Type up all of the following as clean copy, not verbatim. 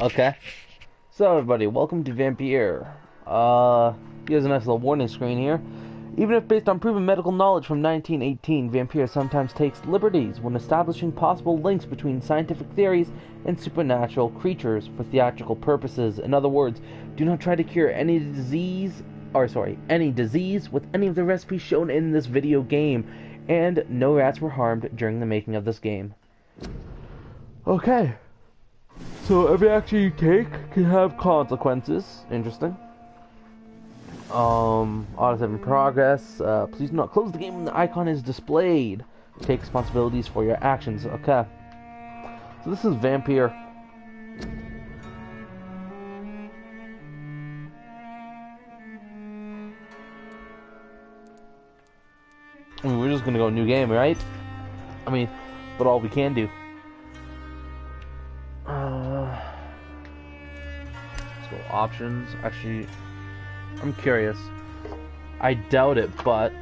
Okay. So everybody, welcome to Vampyr. Here's a nice little warning screen here. Even if based on proven medical knowledge from 1918, Vampyr sometimes takes liberties when establishing possible links between scientific theories and supernatural creatures for theatrical purposes. In other words, do not try to cure any disease with any of the recipes shown in this video game, and no rats were harmed during the making of this game. Okay. So every action you take can have consequences. Interesting. Auto in progress. Please do not close the game when the icon is displayed. Take responsibilities for your actions. Okay. So this is Vampyr. I mean, we're just gonna go new game, right? I mean, but all we can do. Let's go options. Actually, I'm curious. I doubt it, but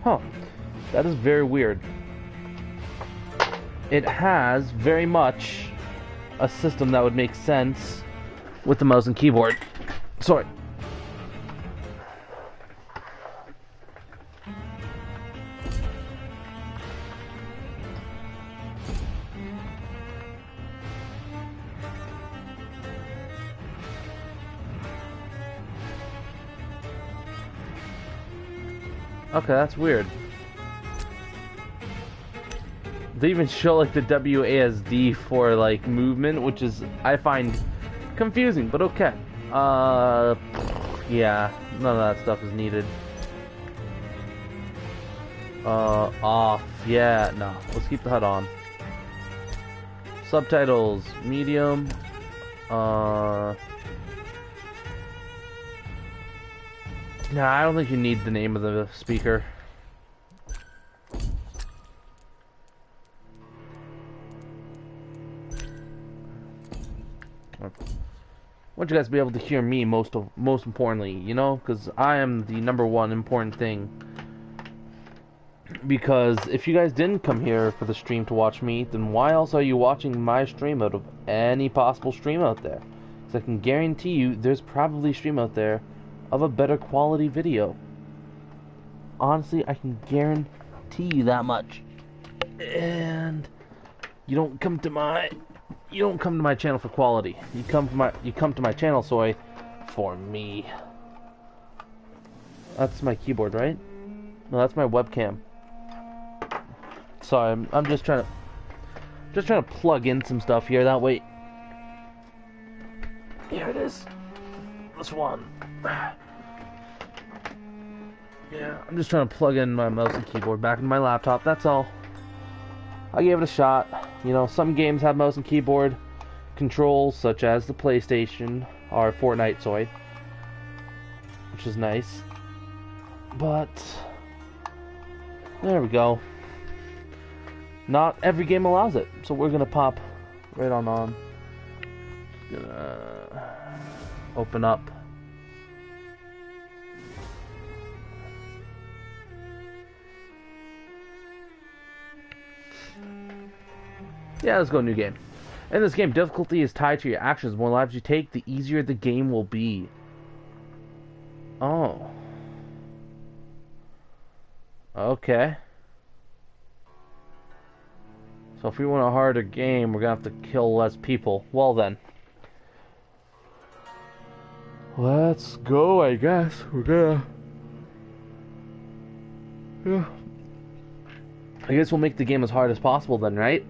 huh. That is very weird. It has very much a system that would make sense with the mouse and keyboard. Sorry. Okay, that's weird. They even show like the WASD for like movement, which is I find confusing, but okay. Yeah, none of that stuff is needed. Off. Yeah, no. Let's keep the HUD on. Subtitles, medium. Nah, I don't think you need the name of the speaker. I want you guys to be able to hear me most importantly, you know, because I am the #1 important thing. Because if you guys didn't come here for the stream to watch me, then why else are you watching my stream out of any possible stream out there? Because I can guarantee you there's probably a stream out there of a better quality video. Honestly, I can guarantee you that much. And you don't come to my channel for quality. You come to my channel, Soy, for me. That's my keyboard, right? No, that's my webcam. Sorry, I'm just trying to plug in some stuff here. That way, here it is. This one. Yeah, I'm just trying to plug in my mouse and keyboard back into my laptop. That's all. I gave it a shot. You know, some games have mouse and keyboard controls, such as the PlayStation or Fortnite, Soy, which is nice. But there we go. Not every game allows it, so we're gonna pop right on. Gonna open up. Yeah, let's go new game. In this game, difficulty is tied to your actions. The more lives you take, the easier the game will be. Oh. Okay. So if we want a harder game, we're gonna have to kill less people. Well then. Let's go, I guess. We're gonna... Yeah. I guess we'll make the game as hard as possible then, right?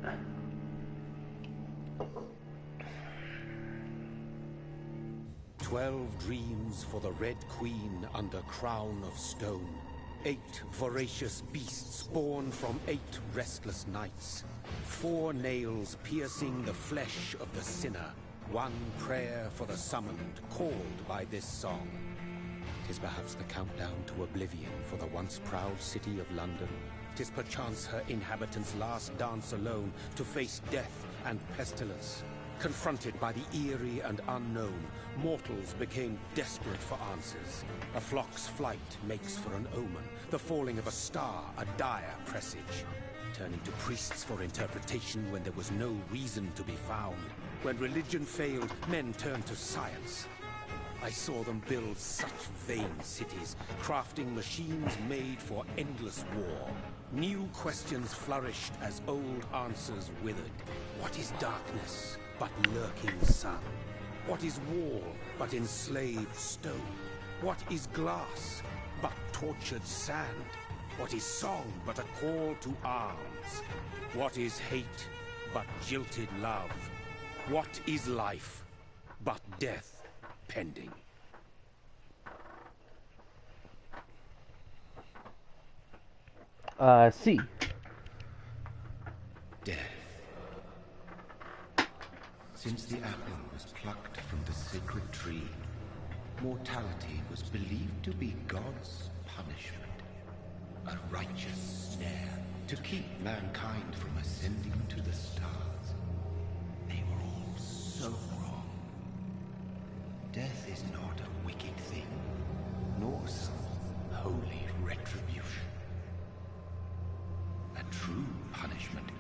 "12 dreams for the Red Queen under crown of stone. 8 voracious beasts born from 8 restless nights. 4 nails piercing the flesh of the sinner. one prayer for the summoned, called by this song. 'Tis perhaps the countdown to oblivion for the once proud city of London. 'Tis perchance her inhabitants' last dance alone to face death and pestilence. Confronted by the eerie and unknown, mortals became desperate for answers. A flock's flight makes for an omen, the falling of a star a dire presage. Turning to priests for interpretation when there was no reason to be found. When religion failed, men turned to science. I saw them build such vain cities, crafting machines made for endless war. New questions flourished as old answers withered. What is darkness but lurking sun? What is wall but enslaved stone? What is glass but tortured sand? What is song but a call to arms? What is hate but jilted love? What is life but death pending? C. Death. Since the apple was plucked from the sacred tree, mortality was believed to be God's punishment. A righteous snare to keep mankind from ascending to the stars. They were all so wrong. Death is not a wicked thing, nor some holy retribution. A true punishment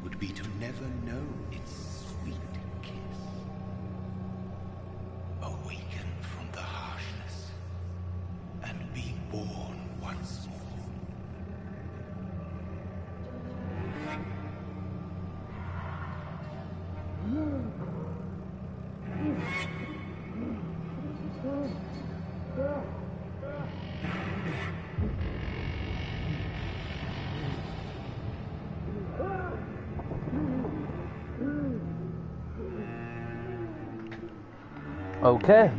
would be to never know its sweet kiss. Awaken from the harshness and be born once more. Okay.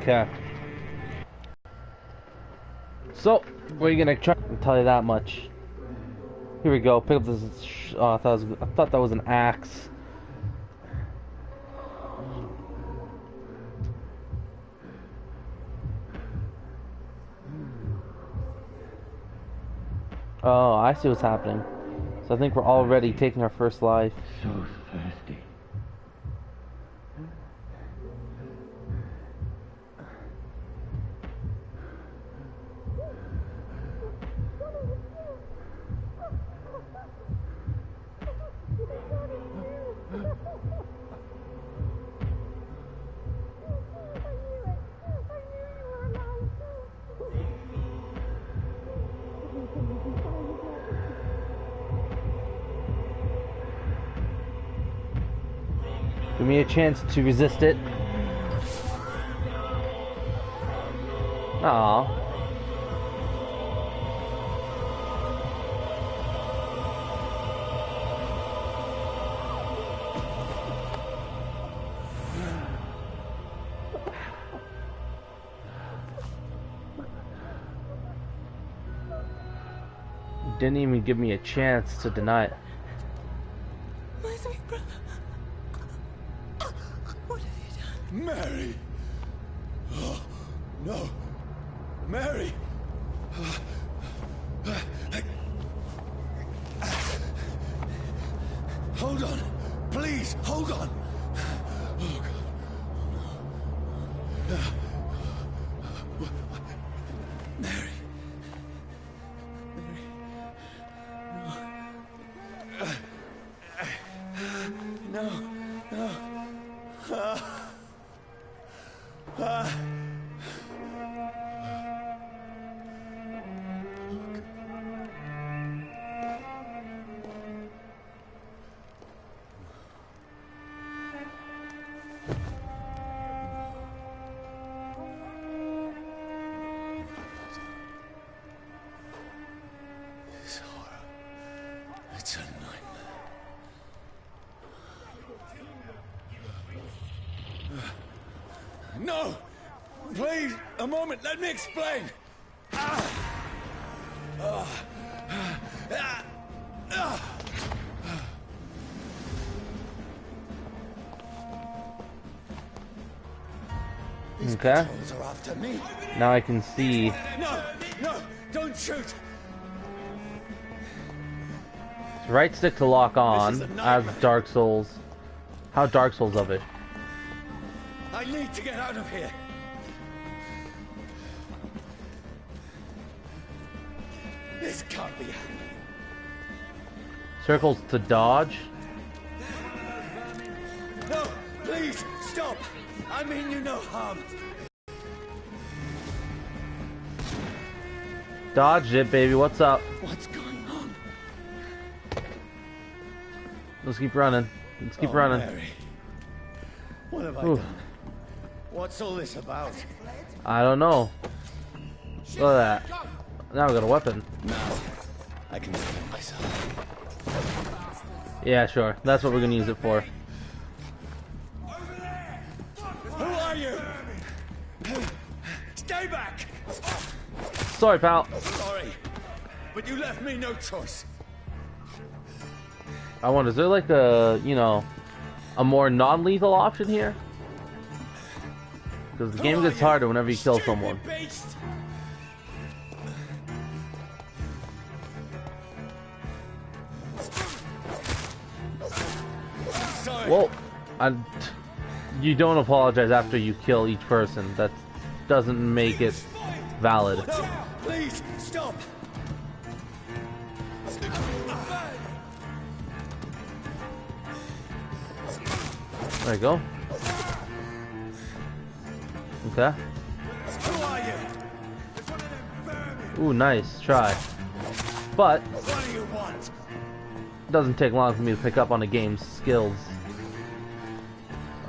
Okay. So, we're gonna try. I'll tell you that much. Here we go. Pick up this. Oh, I thought that was an axe. Oh, I see what's happening. So I think we're already taking our first life. So thirsty. Give me a chance to resist it. Aww. Didn't even give me a chance to deny it. My sweet brother. What have you done? Mary! Oh, no! Mary! Hold on! Please, hold on! Oh, God. Mary. No. No. No! Please, a moment, let me explain! These patrols are after me. Now I can see. No! No! Don't shoot! Right stick to lock on, as Dark Souls. How Dark Souls of it. I need to get out of here. This can't be happening. Circles to dodge. No, please, stop. I mean you no harm. Dodged it, baby. What's up? What's going on? Let's keep running. Let's keep running. Mary. What have I done? What's all this about? I don't know. Look at that. Now we got a weapon. Now, I can defend myself. Yeah, sure. That's what we're gonna use it for. Who are you? Stay back! Sorry, pal. Sorry, but you left me no choice. I wonder, is there like a, you know, a more non-lethal option here? Because the game gets harder whenever you kill someone. Beast. Sorry. Well, you don't apologize after you kill each person. That doesn't make it valid. No, please, stop. There you go. Okay. Who are you? Ooh, nice try. But What do you want? it doesn't take long for me to pick up on the game's skills.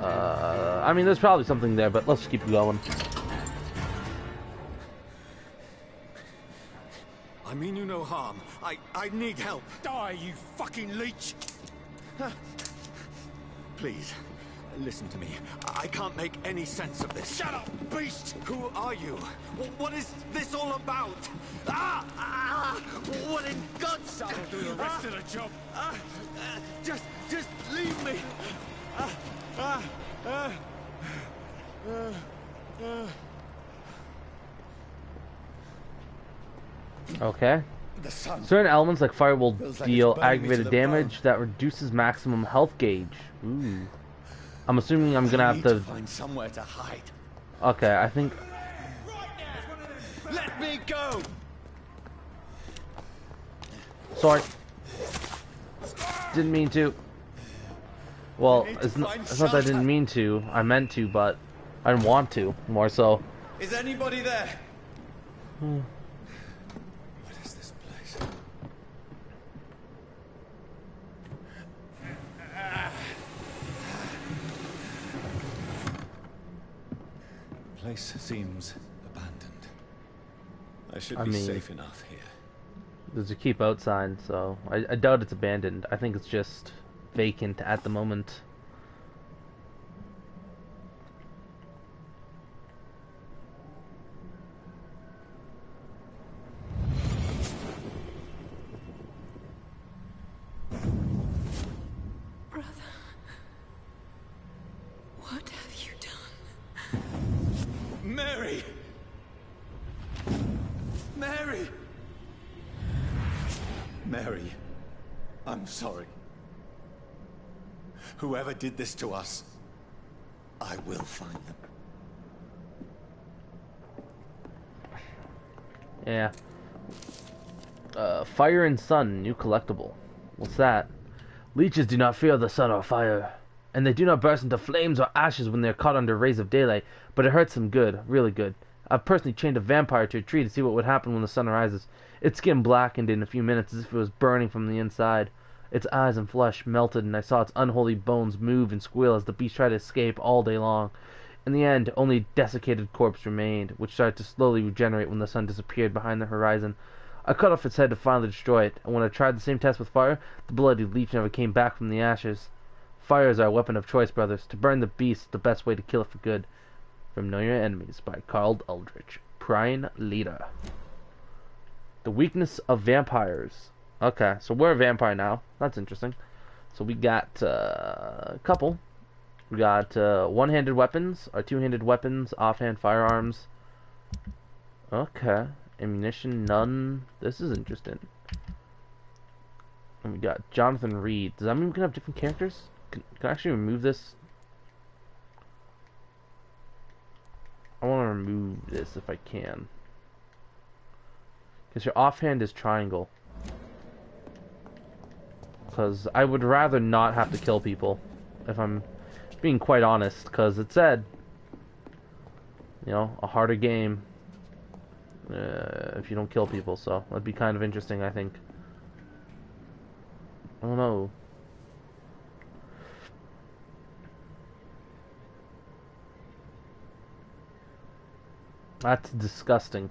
I mean, there's probably something there, but let's keep going. I mean you no harm. I need help. Die, you fucking leech! Please, listen to me. I can't make any sense of this. Shut up, beast! Who are you? What is this all about? What in God's name? I'll do the rest of the job. Just leave me. Okay. The sun. Certain elements like fire will Feels like deal it's burning me to aggravated the damage bone. that reduces maximum health gauge. Ooh. I'm assuming I'm gonna I have need to. find somewhere to hide. Okay, I think. Let me go. Sorry. Didn't mean to. Well, I need it's to not, find it's not that I didn't shelter. mean to. I meant to, but I didn't want to. More so. Is anybody there? What is this place? The place seems abandoned. I should I be mean- safe enough here. There's a keep out sign, so I doubt it's abandoned. I think it's just vacant at the moment. Brother. What have you done? Mary! Mary! Mary, I'm sorry. Whoever did this to us, I will find them. Yeah. Fire and Sun, new collectible. What's that? Leeches do not fear the sun or fire, and they do not burst into flames or ashes when they are caught under rays of daylight, but it hurts them good, really good. I've personally chained a vampire to a tree to see what would happen when the sun rises. Its skin blackened in a few minutes as if it was burning from the inside. Its eyes and flesh melted, and I saw its unholy bones move and squeal as the beast tried to escape all day long. In the end, only a desiccated corpse remained, which started to slowly regenerate when the sun disappeared behind the horizon. I cut off its head to finally destroy it, and when I tried the same test with fire, the bloody leech never came back from the ashes. Fire is our weapon of choice, brothers. To burn the beast is the best way to kill it for good. from Know Your Enemies by Carl Eldritch. Prime Leader. The weakness of vampires. Okay, so we're a vampire now. That's interesting. So we got a couple. We got one-handed weapons, or two-handed weapons, offhand firearms. Okay. Ammunition, none. This is interesting. And we got Jonathan Reed. Does that mean we can have different characters? Can I actually remove this? I want to remove this if I can. Because your offhand is triangle. Because I would rather not have to kill people. If I'm being quite honest. Because it said, you know, a harder game. If you don't kill people. So that'd be kind of interesting, I think. I don't know. That's disgusting.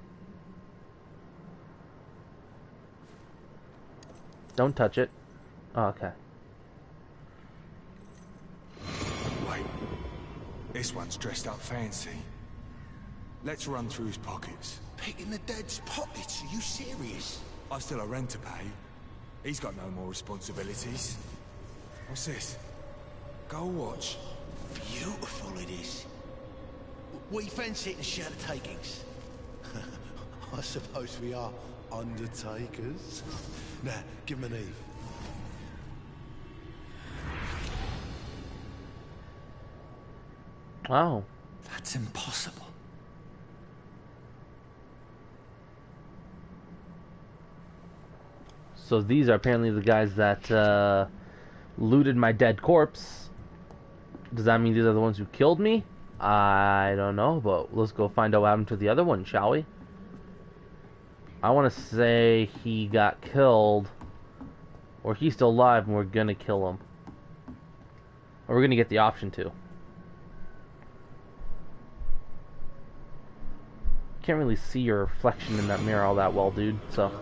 Don't touch it. Oh, okay. Wait. This one's dressed up fancy. Let's run through his pockets. Picking the dead's pockets? Are you serious? I've still a rent to pay. He's got no more responsibilities. What's this? Gold watch. Beautiful it is. We fancy it and share the takings. I suppose we are undertakers. Now, give him an Eve. Oh. That's impossible. So these are apparently the guys that looted my dead corpse. Does that mean these are the ones who killed me? I don't know, but let's go find out what happened to the other one, shall we? I want to say he got killed, or he's still alive and we're going to kill him. Or we're going to get the option to. Can't really see your reflection in that mirror all that well, dude, so...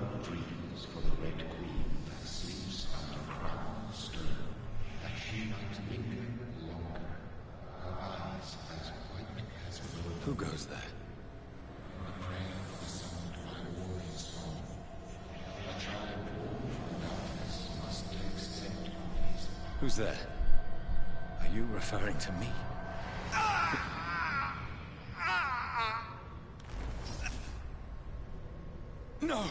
Who goes there? Who's there? Are you referring to me? No!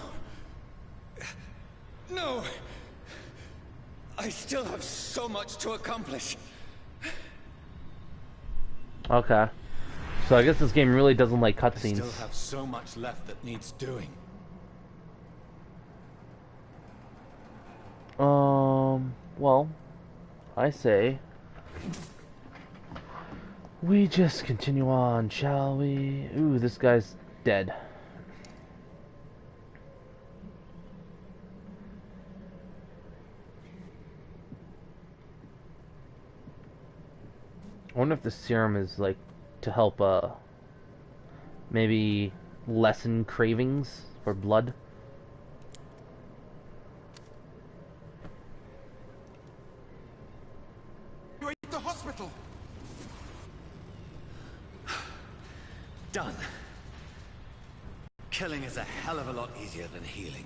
No! I still have so much to accomplish. Okay. So I guess this game really doesn't like I cutscenes. still have so much left that needs doing. Well, I say we just continue on, shall we? Ooh, this guy's dead. I wonder if the serum is like to help maybe lessen cravings for blood. You're at the hospital. Done. Killing is a hell of a lot easier than healing.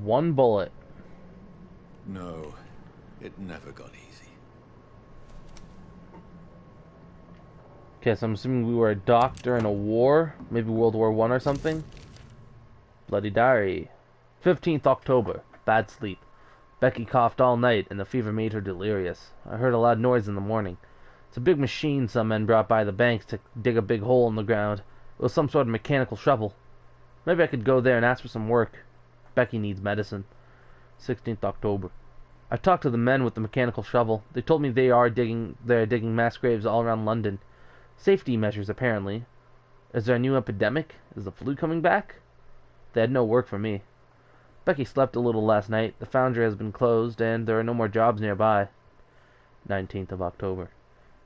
One bullet. No, it never got easy. Okay, so I'm assuming we were a doctor in a war, maybe World War I or something. Bloody diary. 15th October. Bad sleep. Becky coughed all night, and the fever made her delirious. I heard a loud noise in the morning. It's a big machine some men brought by the banks to dig a big hole in the ground. It was some sort of mechanical shovel. Maybe I could go there and ask for some work. Becky needs medicine. 16th October. I talked to the men with the mechanical shovel. They told me they are digging mass graves all around London. Safety measures, apparently. Is there a new epidemic? Is the flu coming back? They had no work for me. Becky slept a little last night. The foundry has been closed, and there are no more jobs nearby. 19th of October.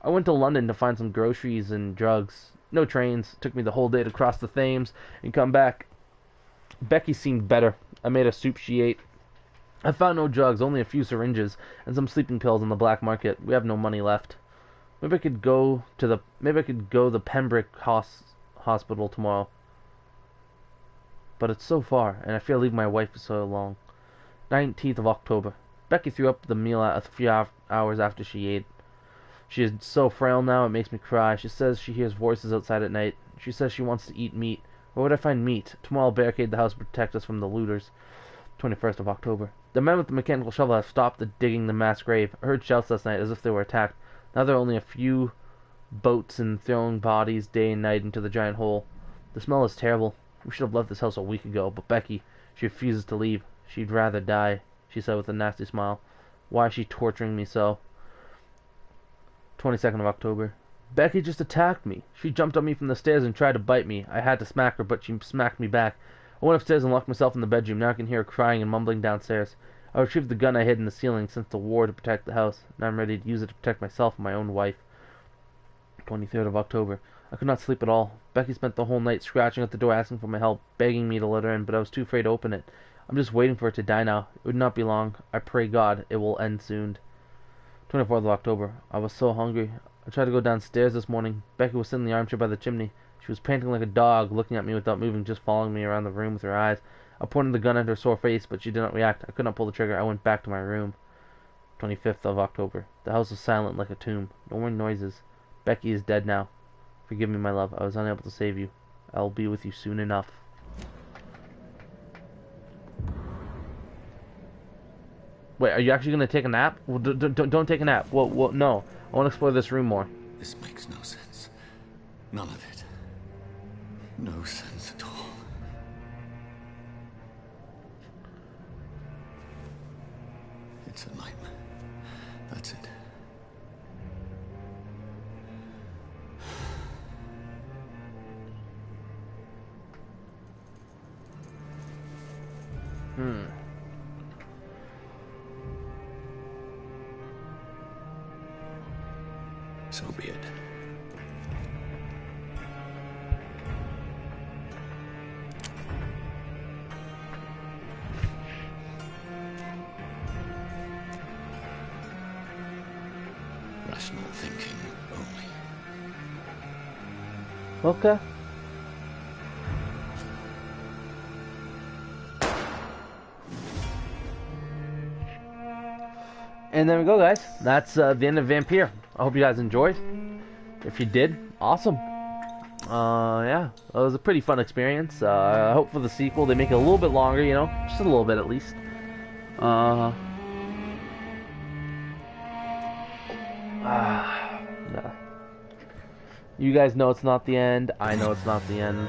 I went to London to find some groceries and drugs. No trains. Took me the whole day to cross the Thames and come back. Becky seemed better. I made a soup she ate. I found no drugs, only a few syringes and some sleeping pills on the black market. We have no money left. Maybe I could go to the Pembroke hospital tomorrow. But it's so far, and I fear leaving my wife for so long. 19th of October. Becky threw up the meal a few hours after she ate. She is so frail now, it makes me cry. She says she hears voices outside at night. She says she wants to eat meat. Where would I find meat? Tomorrow I'll barricade the house to protect us from the looters. 21st of October. The men with the mechanical shovel have stopped digging the mass grave. I heard shouts last night as if they were attacked. Now there are only a few boats and throwing bodies day and night into the giant hole. The smell is terrible. We should have left this house a week ago, but Becky, she refuses to leave. She'd rather die, she said with a nasty smile. Why is she torturing me so? 22nd of October. Becky just attacked me. She jumped on me from the stairs and tried to bite me. I had to smack her, but she smacked me back. I went upstairs and locked myself in the bedroom. Now I can hear her crying and mumbling downstairs. I retrieved the gun I hid in the ceiling since the war to protect the house. Now I'm ready to use it to protect myself and my own wife. 23rd of October. I could not sleep at all. Becky spent the whole night scratching at the door asking for my help, begging me to let her in, but I was too afraid to open it. I'm just waiting for it to die now. It would not be long. I pray God it will end soon. 24th of October. I was so hungry. I tried to go downstairs this morning. Becky was sitting in the armchair by the chimney. She was panting like a dog, looking at me without moving, just following me around the room with her eyes. I pointed the gun at her sore face, but she did not react. I could not pull the trigger. I went back to my room. 25th of October. The house was silent like a tomb. No more noises. Becky is dead now. Forgive me, my love. I was unable to save you. I'll be with you soon enough. Wait, are you actually going to take a nap? Well, don't take a nap. Well, no. I want to explore this room more. This makes no sense. None of it. No sense at all. It's a nightmare. That's it. So be it. Rational thinking only. Okay. And there we go, guys. That's the end of Vampyr. I hope you guys enjoyed. If you did, awesome. Yeah, it was a pretty fun experience. I hope for the sequel they make it a little bit longer, you know, just a little bit at least. Yeah. You guys know it's not the end. I know it's not the end.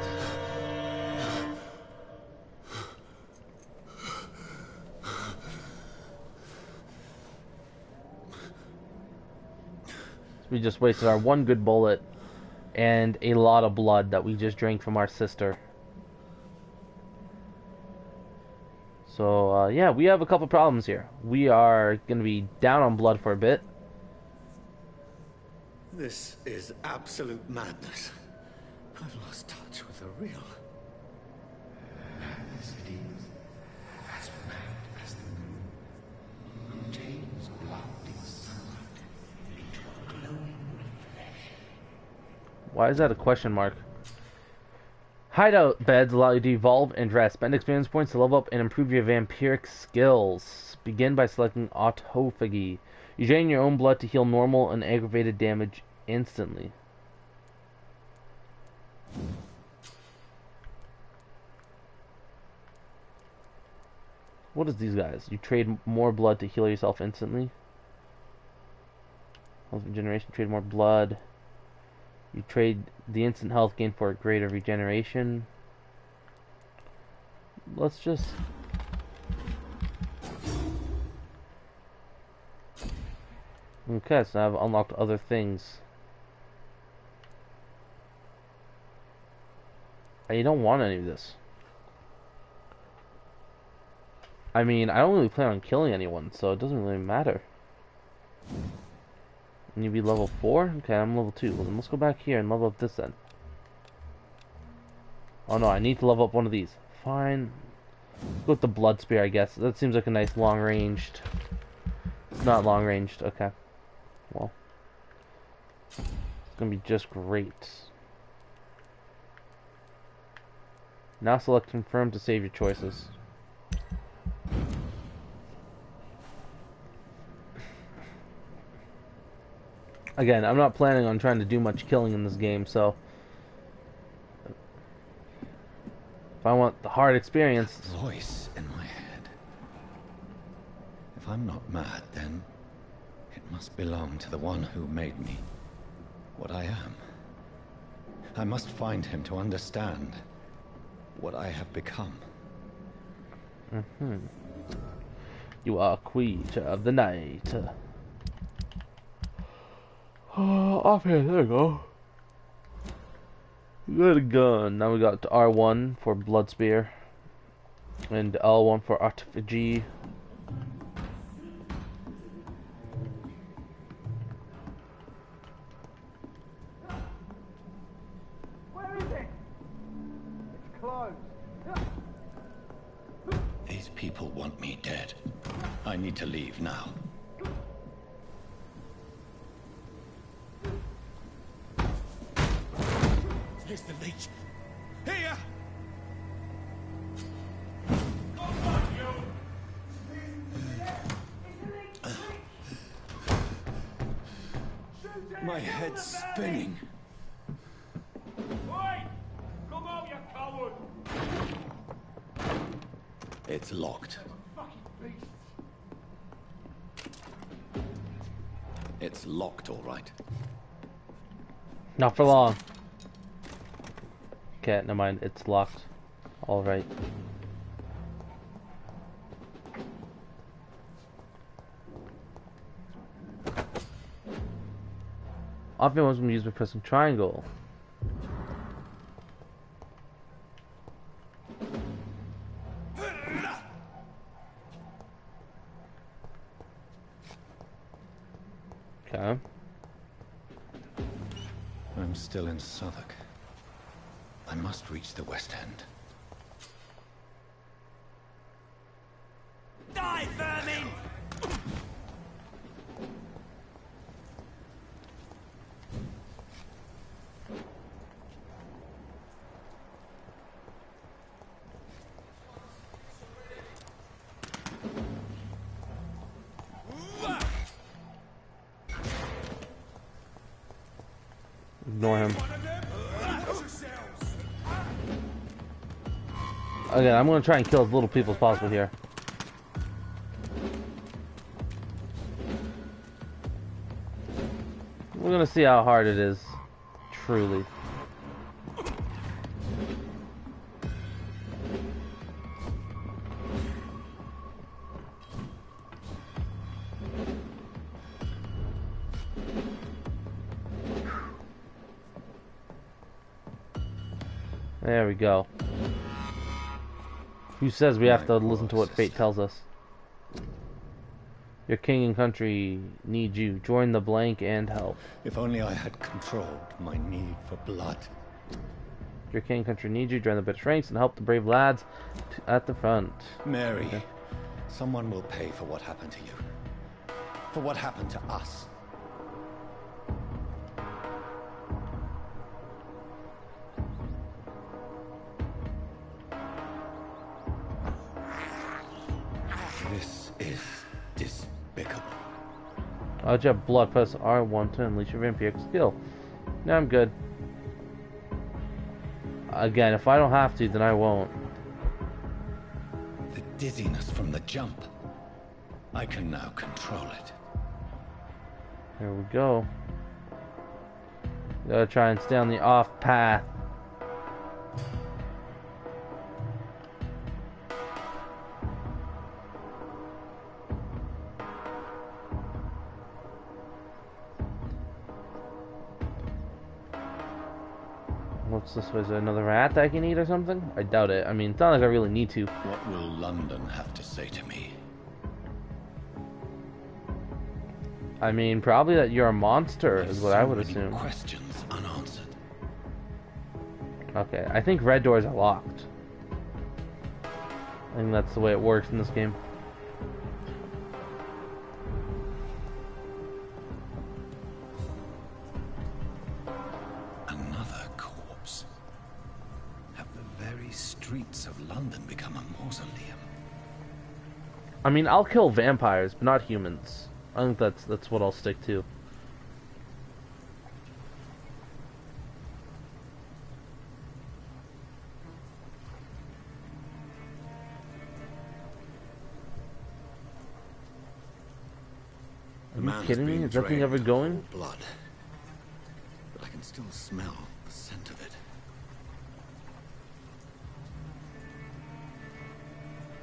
We just wasted our one good bullet and a lot of blood that we just drank from our sister. So, yeah, we have a couple problems here. We are going to be down on blood for a bit. This is absolute madness. I've lost touch with the real. Madness it is, as mad as the moon. James blinding sunlight into a glowing flesh. Why is that a question mark? Hideout beds allow you to evolve and rest. Spend experience points to level up and improve your vampiric skills. Begin by selecting autophagy. You drain your own blood to heal normal and aggravated damage instantly. What is these guys? You trade more blood to heal yourself instantly. Health regeneration, trade more blood. You trade the instant health gain for a greater regeneration. Let's just... Okay, so I've unlocked other things. You don't want any of this. I mean, I don't really plan on killing anyone, so it doesn't really matter. And you be level 4? Okay, I'm level 2. Well, then let's go back here and level up this then. Oh no, I need to level up one of these. Fine. Go with the blood spear, I guess. That seems like a nice long-ranged. It's not long-ranged. Okay. Well, it's gonna be just great. Now select confirm to save your choices. Again, I'm not planning on trying to do much killing in this game, so if I want the hard experience. That voice in my head. If I'm not mad, then it must belong to the one who made me what I am. I must find him to understand what I have become. You are creature of the night. Off here, there we go. Good gun. Now we got R1 for blood spear and L1 for artifigy. Where is it? It's closed. These people want me dead. I need to leave now. Here's the leech. Here! My head's spinning. Oi! Come on, you coward! It's locked. Fucking beast! It's locked, all right. Not for long. Okay, never mind. It's locked. All right. Often ones can be used by pressing triangle. Okay. I'm still in Southwark. I must reach the West End. Die, vermin! Ignore him. Again, I'm gonna try and kill as little people as possible here. We're gonna see how hard it is, truly. There we go. Who says we have to listen to what fate tells us? Your king and country need you. Join the blank and help. If only I had controlled my need for blood. Your king and country need you. Join the British ranks and help the brave lads at the front. Mary, someone will pay for what happened to you. For what happened to us. This is despicable. I'll have blood. Press R1 to unleash your vampiric skill. No, I'm good. Again, if I don't have to, then I won't. The dizziness from the jump. I can now control it. There we go. Gotta try and stay on the off path. What's this? Is there another rat I can eat or something? I doubt it. I mean, it's not like I really need to. What will London have to say to me? I mean, probably that you're a monster is what I would assume. Questions unanswered. Okay, I think red doors are locked. I think that's the way it works in this game. Another corpse. Have the very streets of London become a mausoleum? I mean, I'll kill vampires, but not humans. I think that's what I'll stick to. Are you kidding me? Is that thing ever going? Blood. But I can still smell the scent of it.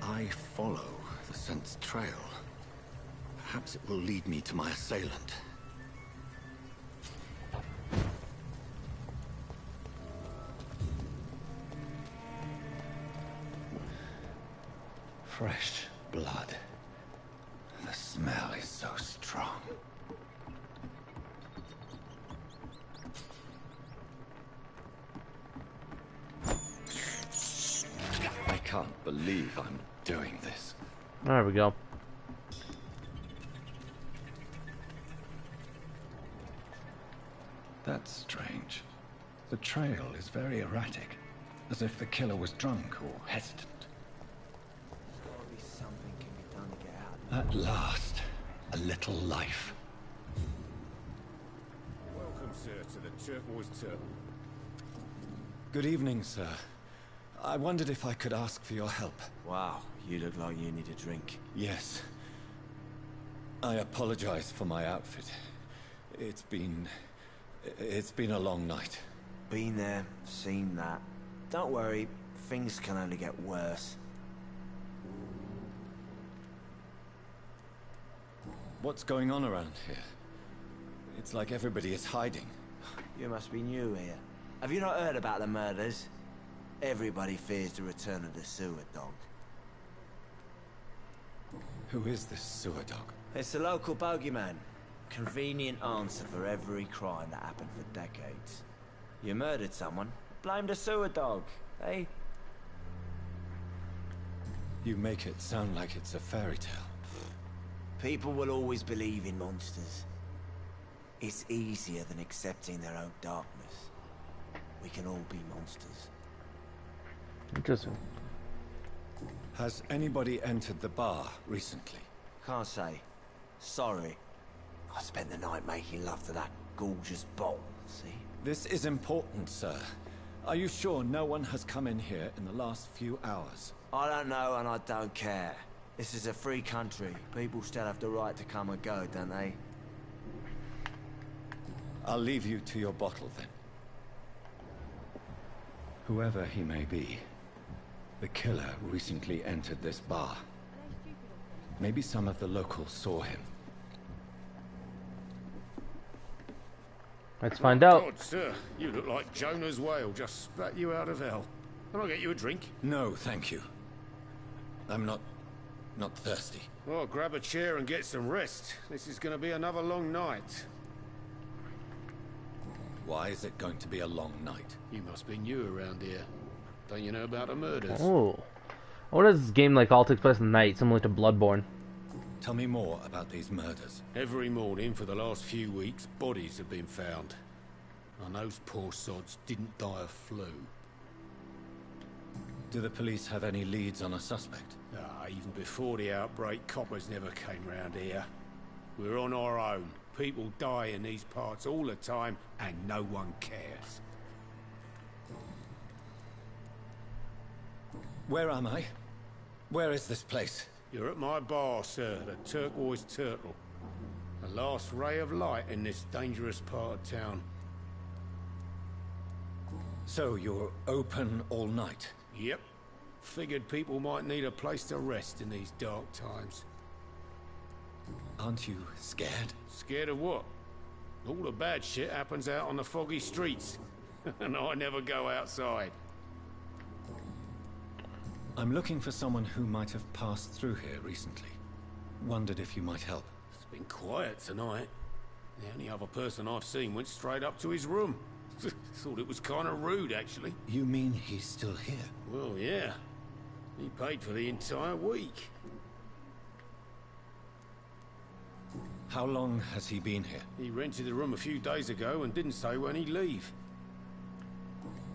I follow the scent's trail. Perhaps it will lead me to my assailant. Fresh blood. The smell is so strong. I can't believe I'm doing this. There we go. That's strange. The trail is very erratic, as if the killer was drunk or hesitant. Surely something can be done to get out. At last, a little life. Welcome, sir, to the Turquoise Turtle. Good evening, sir. I wondered if I could ask for your help. Wow, you look like you need a drink. Yes. I apologize for my outfit. It's been a long night. Been there, seen that. Don't worry, things can only get worse. What's going on around here? It's like everybody is hiding. You must be new here. Have you not heard about the murders? Everybody fears the return of the sewer dog. Who is this sewer dog? It's the local bogeyman. Convenient answer for every crime that happened for decades. You murdered someone, blame the sewer dog, eh? You make it sound like it's a fairy tale. People will always believe in monsters. It's easier than accepting their own darkness. We can all be monsters. Interesting. Has anybody entered the bar recently? Can't say. Sorry. I spent the night making love to that gorgeous bottle, see? This is important, sir. Are you sure no one has come in here in the last few hours? I don't know and I don't care. This is a free country. People still have the right to come and go, don't they? I'll leave you to your bottle then. Whoever he may be, the killer recently entered this bar. Maybe some of the locals saw him. Let's find out. God, sir, you look like Jonah's whale just spat you out of hell. Can I get you a drink? No, thank you. I'm not thirsty. Well, grab a chair and get some rest. This is going to be another long night. Why is it going to be a long night? You must be new around here. Don't you know about the murders? Oh. What is this game like all takes place at night, similar to Bloodborne? Tell me more about these murders. Every morning for the last few weeks, bodies have been found. And those poor sods didn't die of flu. Do the police have any leads on a suspect? Even before the outbreak, coppers never came round here. We're on our own. People die in these parts all the time, and no one cares. Where am I? Where is this place? You're at my bar, sir, the Turquoise Turtle. The last ray of light in this dangerous part of town. So you're open all night? Yep. Figured people might need a place to rest in these dark times. Aren't you scared? Scared of what? All the bad shit happens out on the foggy streets. And I never go outside. I'm looking for someone who might have passed through here recently. Wondered if you might help. It's been quiet tonight. The only other person I've seen went straight up to his room. Thought it was kind of rude, actually. You mean he's still here? Well, yeah. He paid for the entire week. How long has he been here? He rented the room a few days ago and didn't say when he'd leave.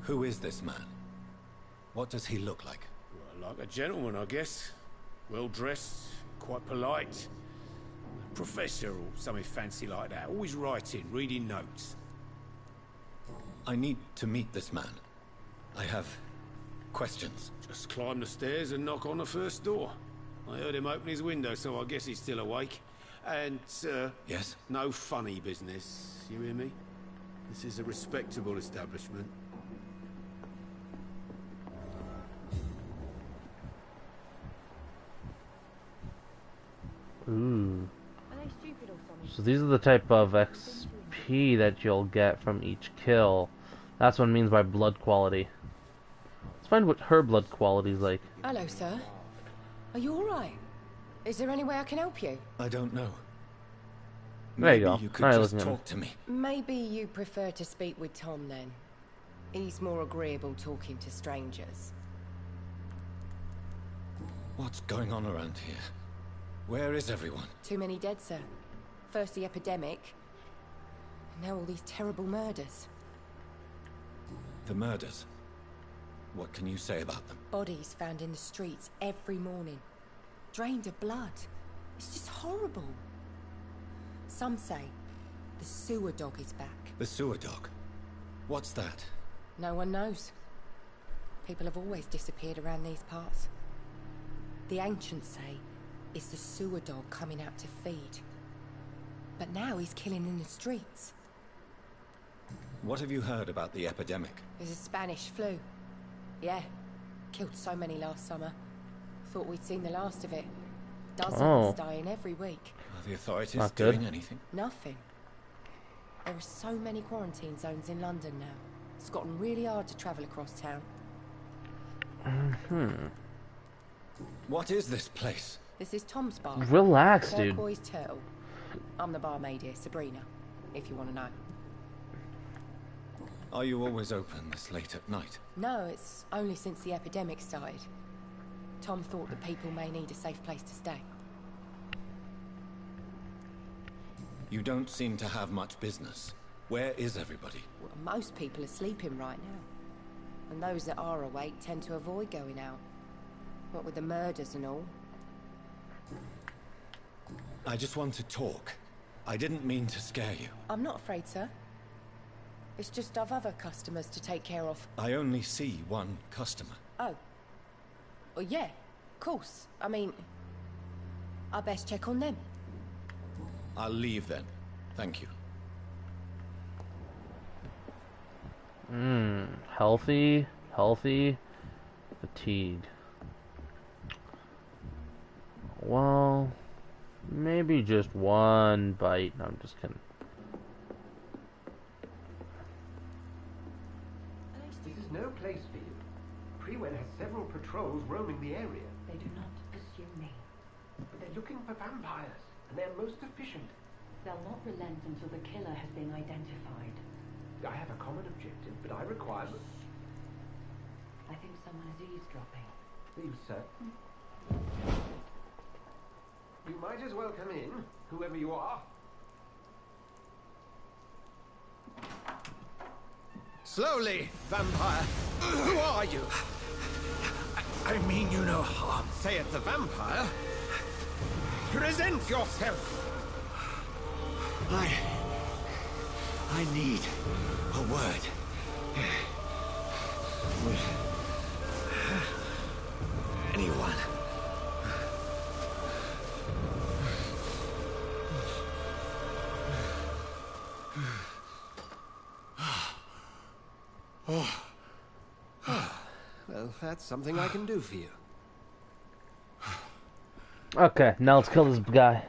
Who is this man? What does he look like? Well, like a gentleman, I guess. Well dressed, quite polite. A professor or something fancy like that. Always writing, reading notes. I need to meet this man. I have questions. Just climb the stairs and knock on the first door. I heard him open his window, so I guess he's still awake. And, Yes? no funny business. You hear me? This is a respectable establishment. Ooh. So these are the type of XP that you'll get from each kill. That's what it means by blood quality. Let's find what her blood quality is like. Hello, sir. Are you alright? Is there any way I can help you? I don't know. There you Maybe go. you could Now you're just looking at talk to me. Maybe you prefer to speak with Tom then. He's more agreeable talking to strangers. What's going on around here? Where is everyone? Too many dead, sir. First the epidemic, and now all these terrible murders. The murders. What can you say about them? Bodies found in the streets every morning. Drained of blood. It's just horrible. Some say the sewer dog is back. The sewer dog. What's that? No one knows. People have always disappeared around these parts. The ancients say it's the sewer dog coming out to feed. But now he's killing in the streets. What have you heard about the epidemic? There's a Spanish flu. Yeah. Killed so many last summer. Thought we'd seen the last of it. Dozens dying every week. Are the authorities Not good. doing anything? Nothing. There are so many quarantine zones in London now. It's gotten really hard to travel across town. What is this place? This is Tom's bar. Relax, dude. Turquoise Turtle. I'm the barmaid here, Sabrina, if you want to know. Are you always open this late at night? No, it's only since the epidemic started. Tom thought that people may need a safe place to stay. You don't seem to have much business. Where is everybody? Well, most people are sleeping right now. And those that are awake tend to avoid going out. What with the murders and all. I just want to talk. I didn't mean to scare you. I'm not afraid, sir. It's just I've other customers to take care of. I only see one customer. Oh. Well, yeah, of course. I mean, I best check on them. I'll leave then. Thank you. Healthy, fatigue. Well, maybe just one bite. No, I'm just kidding. This is no place for you. Prewen has several patrols roaming the area. They do not pursue me. But they're looking for vampires, and they're most efficient. They'll not relent until the killer has been identified. I have a common objective, but I require... I think someone is eavesdropping. Leave, sir. You might as well come in, whoever you are. Slowly, vampire. Who are you? I mean you no harm. Say it, the vampire. Present yourself. I need a word. With anyone. Well, that's something I can do for you. Okay, now let's kill this guy.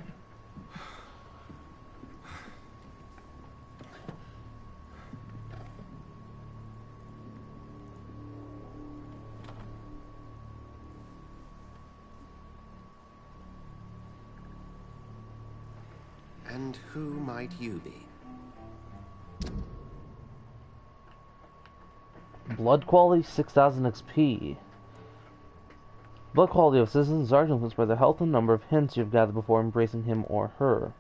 And who might you be? Blood quality 6,000 XP. Blood quality of citizens is largely influenced by the health and number of hints you've gathered before embracing him or her.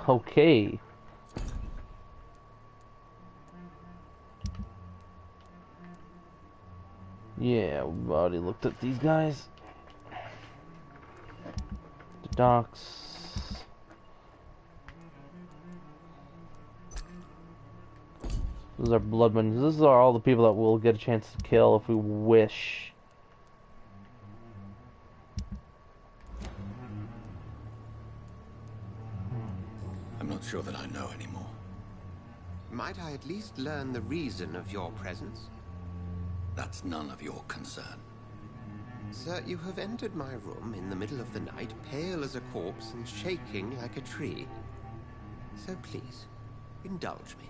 Okay. Yeah, we've already looked at these guys. The docks. Those are blood bunnies. These are all the people that we'll get a chance to kill if we wish. I'm not sure that I know anymore. Might I at least learn the reason of your presence? That's none of your concern. Sir, you have entered my room in the middle of the night, pale as a corpse and shaking like a tree. So please, indulge me.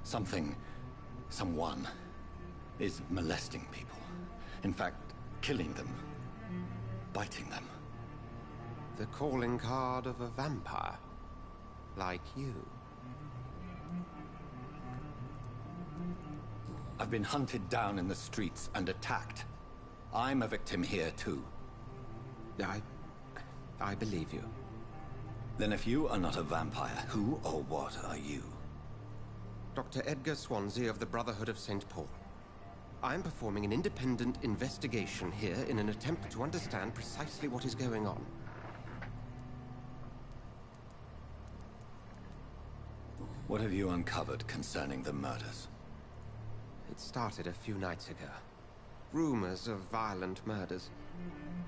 Someone is molesting people. In fact, killing them. Biting them. The calling card of a vampire. Like you. I've been hunted down in the streets and attacked. I'm a victim here too. I believe you. Then if you are not a vampire, who or what are you? Dr. Edgar Swansea of the Brotherhood of St. Paul. I'm performing an independent investigation here in an attempt to understand precisely what is going on. What have you uncovered concerning the murders? It started a few nights ago. Rumors of violent murders.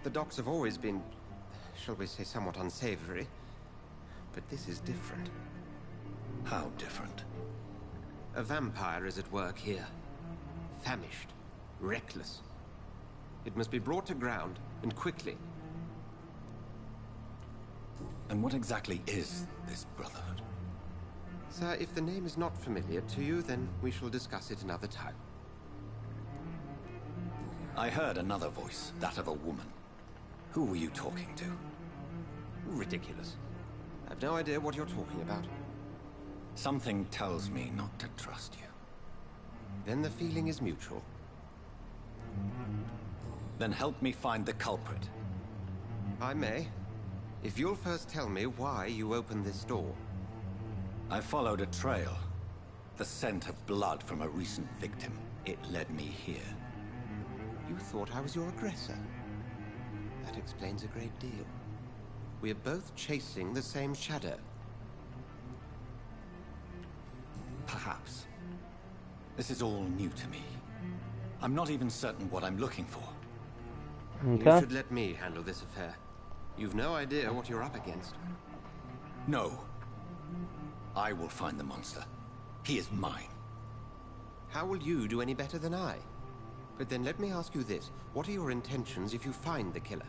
The docks have always been, shall we say, somewhat unsavory. But this is different. How different? A vampire is at work here. Famished. Reckless. It must be brought to ground, and quickly. And what exactly is this Brotherhood? Sir, if the name is not familiar to you, then we shall discuss it another time. I heard another voice, that of a woman. Who were you talking to? Ridiculous. I've no idea what you're talking about. Something tells me not to trust you. Then the feeling is mutual. Then help me find the culprit. I may. If you'll first tell me why you opened this door. I followed a trail. The scent of blood from a recent victim. It led me here. You thought I was your aggressor. That explains a great deal. We are both chasing the same shadow. Perhaps. This is all new to me. I'm not even certain what I'm looking for. Okay. You should let me handle this affair. You've no idea what you're up against. No. I will find the monster. He is mine. How will you do any better than I? But then let me ask you this. What are your intentions if you find the killer?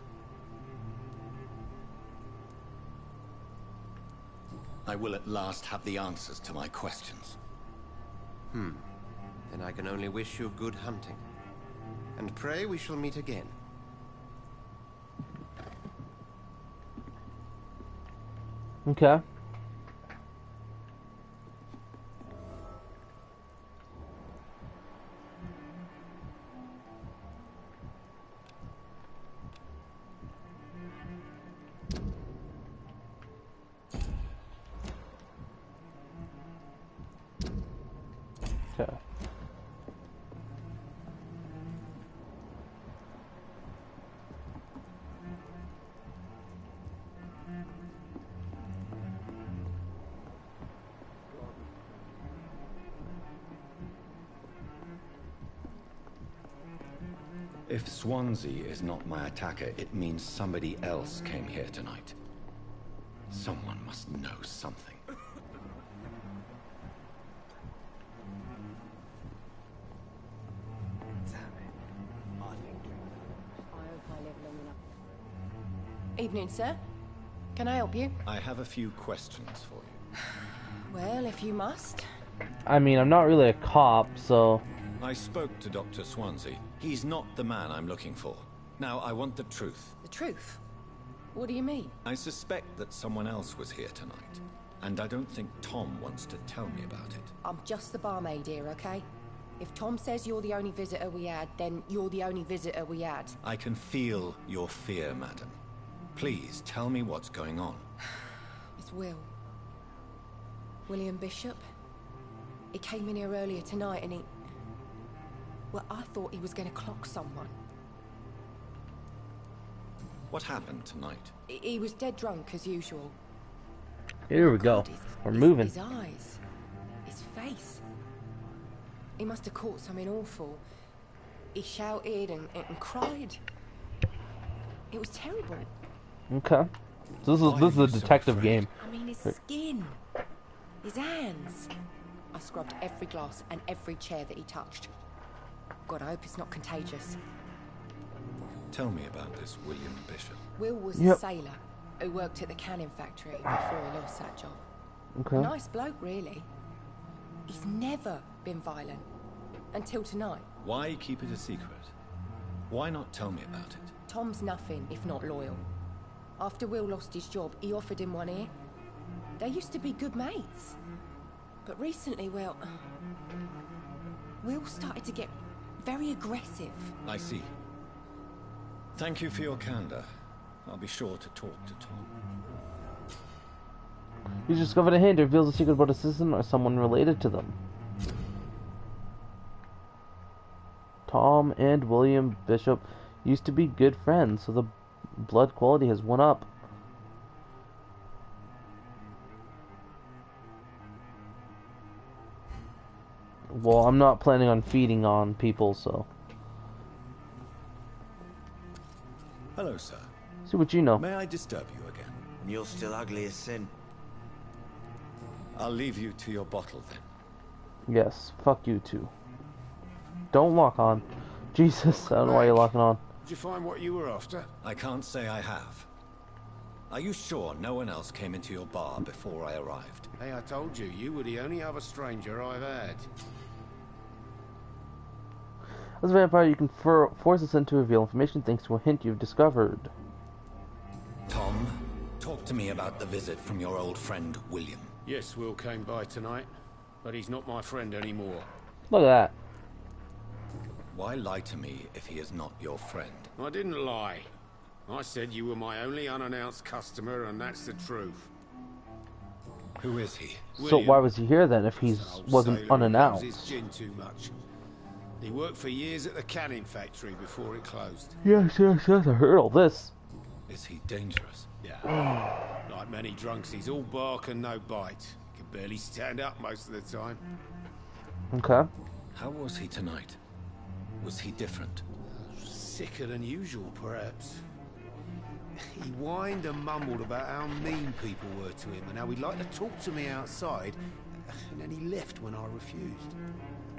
I will at last have the answers to my questions. Then I can only wish you good hunting. And pray we shall meet again. Okay. Okay. If Swansea is not my attacker, it means somebody else came here tonight. Someone must know something. Evening, sir. Can I help you? I have a few questions for you. Well, if you must. I mean, I'm not really a cop, so... I spoke to Dr. Swansea. He's not the man I'm looking for. Now, I want the truth. The truth? What do you mean? I suspect that someone else was here tonight. And I don't think Tom wants to tell me about it. I'm just the barmaid here, okay? If Tom says you're the only visitor we had, then you're the only visitor we had. I can feel your fear, madam. Please tell me what's going on. It's Will. William Bishop. He came in here earlier tonight and he... Well, I thought he was going to clock someone. What happened tonight? He was dead drunk, as usual. Here we go. We're moving. His eyes. His face. He must have caught something awful. He shouted and cried. It was terrible. Okay. So this is a detective game. I mean, his skin. His hands. I scrubbed every glass and every chair that he touched. God, I hope it's not contagious. Tell me about this William Bishop. Will was a sailor who worked at the canning factory before he lost that job. Okay. Nice bloke, really. He's never been violent. Until tonight. Why keep it a secret? Why not tell me about it? Tom's nothing if not loyal. After Will lost his job, he offered him one ear. They used to be good mates. But recently, well... Will started to get very aggressive. I see. Thank you for your candor. I'll be sure to talk to Tom. He's discovered a hint that reveals a secret about a citizen or someone related to them. Tom and William Bishop used to be good friends, so the blood quality has went up. Well, I'm not planning on feeding on people, so... Hello, sir. See what you know. May I disturb you again? And you're still ugly as sin. I'll leave you to your bottle, then. Yes, fuck you too. Don't lock on. Jesus, I don't know why you're locking on. Did you find what you were after? I can't say I have. Are you sure no one else came into your bar before I arrived? Hey, I told you, you were the only other stranger I've had. As a vampire, you can force us into reveal information thanks to a hint you've discovered. Tom, talk to me about the visit from your old friend, William. Yes, Will came by tonight, but he's not my friend anymore. Look at that. Why lie to me if he is not your friend? I didn't lie. I said you were my only unannounced customer, and that's the truth. Who is he? So why was he here then if he wasn't unannounced? He loves his gin too much. He worked for years at the canning factory before it closed. Yes, I heard all this. Is he dangerous? Yeah. Like many drunks, he's all bark and no bite. Can barely stand up most of the time. Okay. How was he tonight? Was he different? Sicker than usual, perhaps. He whined and mumbled about how mean people were to him and how he'd like to talk to me outside, and then he left when I refused.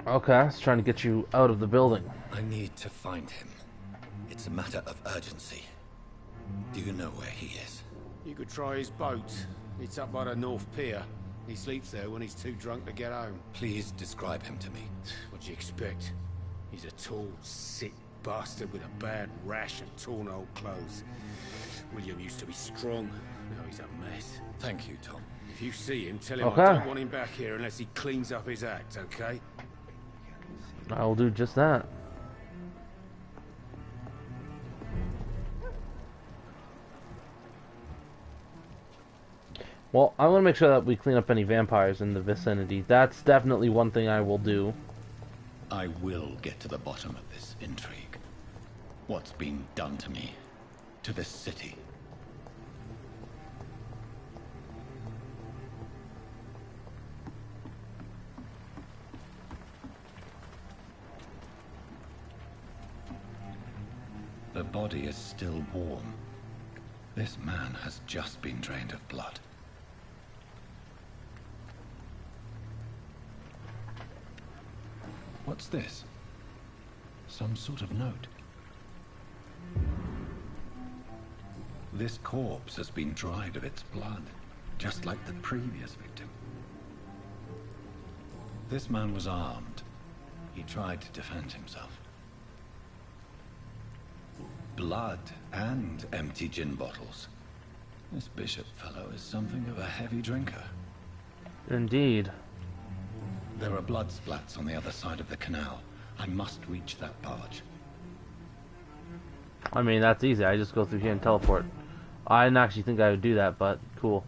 Okay, he's trying to get you out of the building. I need to find him. It's a matter of urgency. Do you know where he is? You could try his boat. It's up by the North Pier. He sleeps there when he's too drunk to get home. Please describe him to me. What do you expect? He's a tall, sick bastard with a bad rash and torn old clothes. William used to be strong. Now he's a mess. Thank you, Tom. If you see him, tell him Okay. I don't want him back here unless he cleans up his act, okay? I will do just that. Well, I want to make sure that we clean up any vampires in the vicinity. That's definitely one thing I will do. I will get to the bottom of this intrigue. What's been done to me, to this city. The body is still warm. This man has just been drained of blood. What's this? Some sort of note. This corpse has been dried of its blood, just like the previous victim. This man was armed. He tried to defend himself. Blood and empty gin bottles. This bishop fellow is something of a heavy drinker. Indeed. There are blood splats on the other side of the canal. I must reach that barge. I mean, that's easy. I just go through here and teleport. I didn't actually think I would do that, but cool.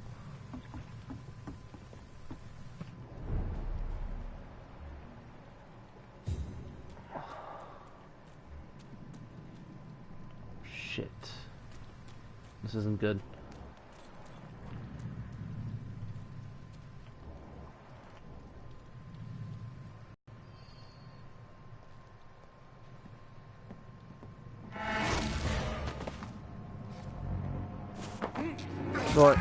Shit. This isn't good. Short.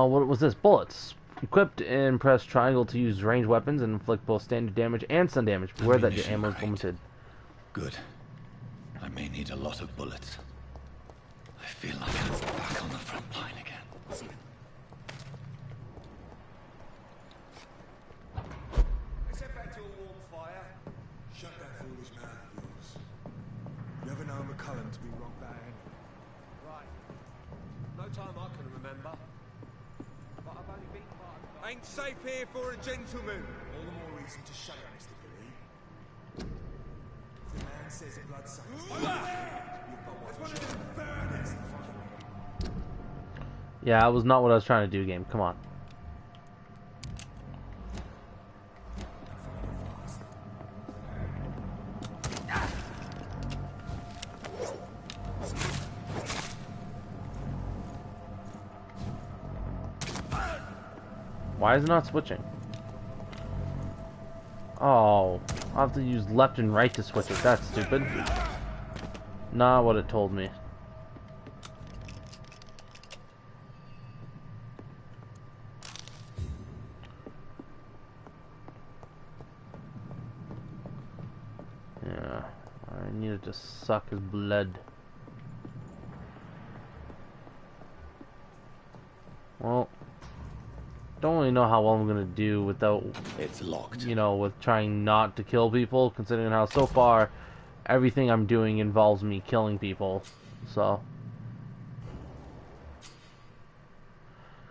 What was this? Bullets. Equipped and press triangle to use ranged weapons and inflict both standard damage and stun damage. Where that ammo is limited. Good. I may need a lot of bullets. I feel like I'm back on the front line again. Let's head back to a warm fire. Shut that foolish mouth of yours. You ever know McCullum to be wrong about anything? Right. No time I can remember. But I've only been part of the... Ain't safe here for a gentleman. All the more reason to shut up, Mr. Billy. If the man says bloodsuckers... Yeah, that was not what I was trying to do, game. Come on. Why is it not switching? Oh, I have to use left and right to switch it. That's stupid. Not what it told me. Yeah, I needed to suck his blood. Well, don't really know how well I'm gonna do without, it's locked. You know, with trying not to kill people, considering how so far everything I'm doing involves me killing people. So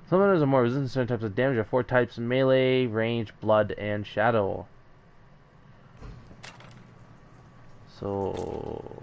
some enemies are more resistant to certain types of damage. There are 4 types: melee, range, blood, and shadow. So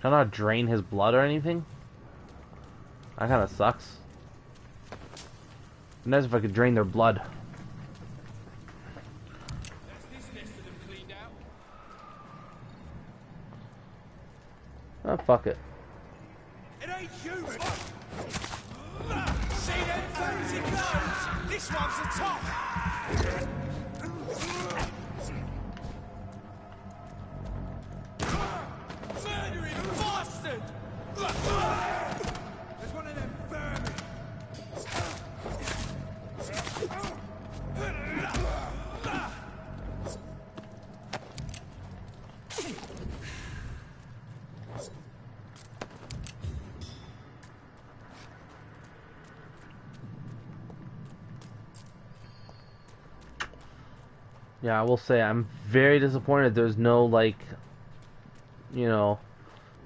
can I not drain his blood or anything? That kinda sucks. Nice if I could drain their blood. Oh, fuck it. It ain't human! See them fancy clothes? This one's the top! Murdering bastard! There's one of them vermin! Yeah, I will say I'm very disappointed there's no, like, you know,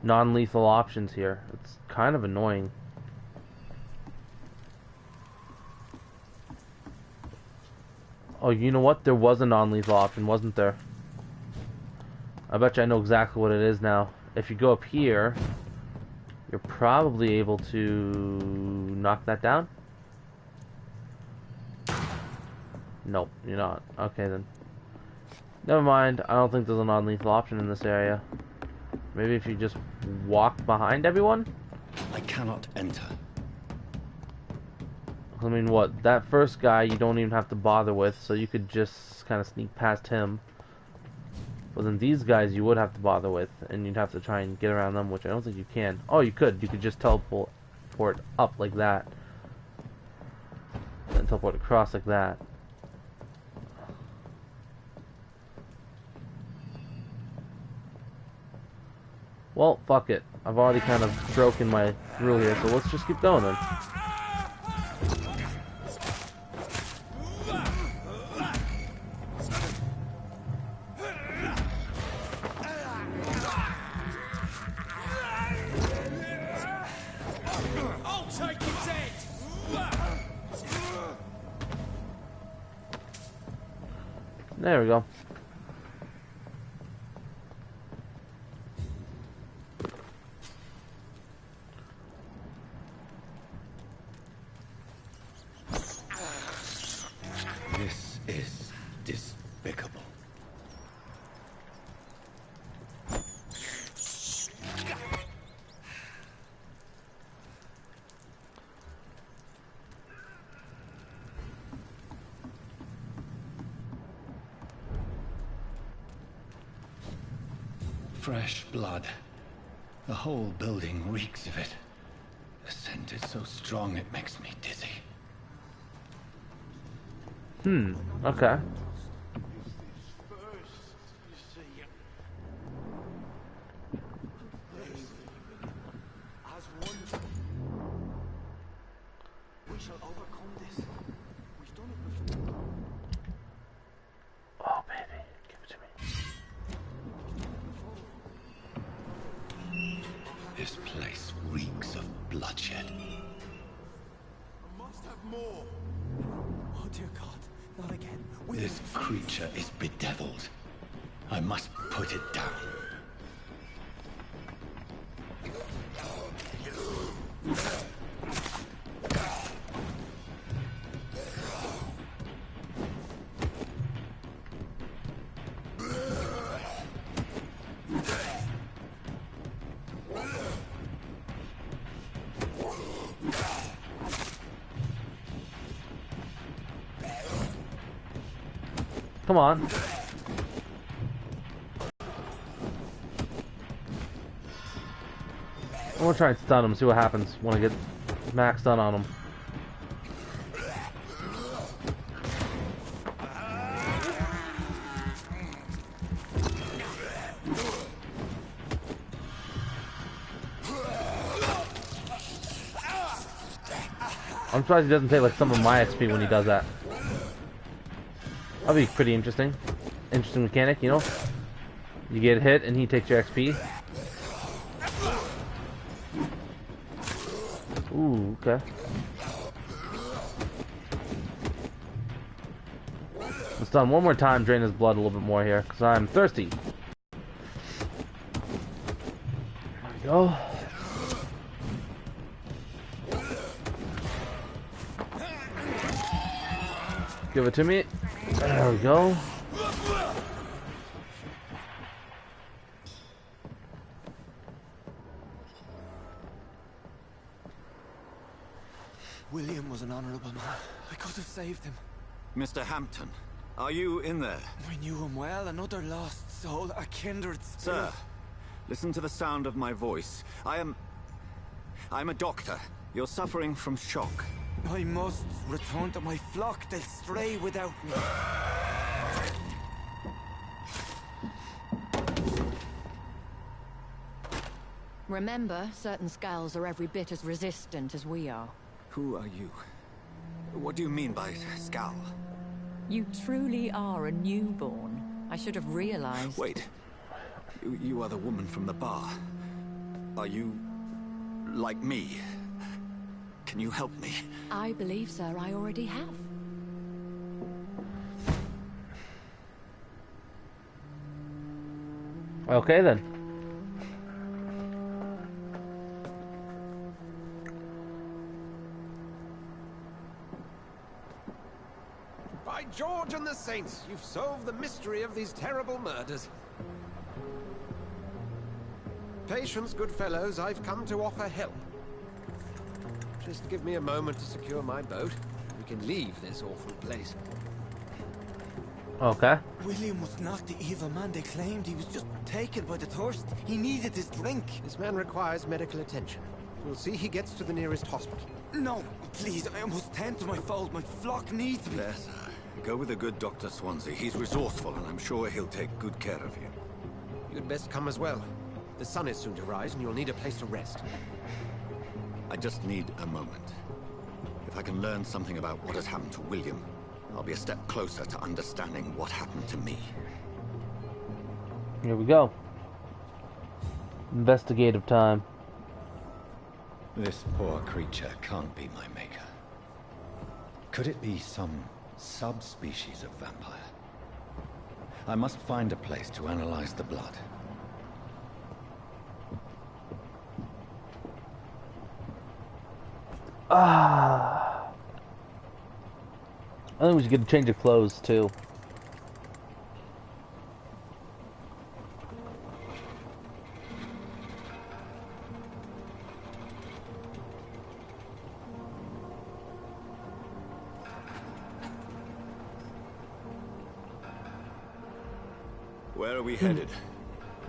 non-lethal options here. It's kind of annoying. Oh, you know what? There was a non-lethal option, wasn't there? I bet you I know exactly what it is now. If you go up here, you're probably able to knock that down. Nope, you're not. Okay then. Never mind. I don't think there's a non-lethal option in this area. Maybe if you just walk behind everyone? I cannot enter. I mean, what? That first guy you don't even have to bother with, so you could just kind of sneak past him. But then these guys you would have to bother with, and you'd have to try and get around them, which I don't think you can. Oh, you could. You could just teleport up like that. And teleport across like that. Well, fuck it. I've already kind of broken my rule here, so let's just keep going then. I'll take his head! There we go. This is despicable. Fresh blood. The whole building reeks of it. The scent is so strong it makes me dizzy. Okay. We shall overcome this. We've done it before. Oh, baby. Give it to me. This place reeks of bloodshed. I must have more. Oh dear God, not again. This creature is bedeviled. I must put it down. Come on. I'm gonna try and stun him, see what happens when I get max stun on him. I'm surprised he doesn't take like some of my XP when he does that. That'd be pretty interesting. Interesting mechanic, you know? You get hit and he takes your XP. Ooh, okay. Let's stun one more time, drain his blood a little bit more here, because I'm thirsty. There we go. Give it to me. There we go. William was an honorable man. I could have saved him. Mr. Hampton, are you in there? I knew him well, another lost soul, a kindred spirit. Sir, listen to the sound of my voice. I'm a doctor. You're suffering from shock. I must return to my flock. They'll stray without me. Remember, certain skulls are every bit as resistant as we are. Who are you? What do you mean by Skal? You truly are a newborn. I should have realized. Wait. You are the woman from the bar. Are you like me? Can you help me? I believe, sir, I already have. Okay then. By George and the Saints, you've solved the mystery of these terrible murders. Patience, good fellows, I've come to offer help. Just give me a moment to secure my boat. We can leave this awful place. Okay. William was not the evil man they claimed. He was just taken by the thirst. He needed his drink. This man requires medical attention. We'll see he gets to the nearest hospital. No, please, I must tend to my fold. My flock needs me. Yes, go with a good Dr. Swansea. He's resourceful, and I'm sure he'll take good care of you. You'd best come as well. The sun is soon to rise, and you'll need a place to rest. I just need a moment. If I can learn something about what has happened to William, I'll be a step closer to understanding what happened to me. Here we go. Investigative time. This poor creature can't be my maker. Could it be some subspecies of vampire? I must find a place to analyze the blood. I think we should get a change of clothes too. Where are we headed?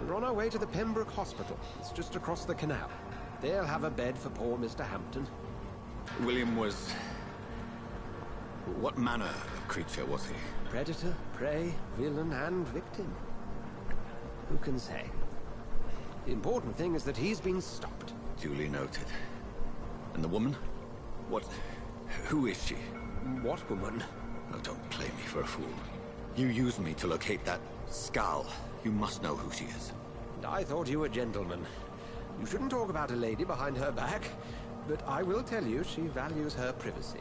We're on our way to the Pembroke Hospital. It's just across the canal. They'll have a bed for poor Mr. Hampton. William was... What manner of creature was he? Predator, prey, villain, and victim. Who can say? The important thing is that he's been stopped. Duly noted. And the woman? What... Who is she? What woman? Oh, don't play me for a fool. You used me to locate that skull. You must know who she is. I thought you a gentleman. You shouldn't talk about a lady behind her back, but I will tell you she values her privacy.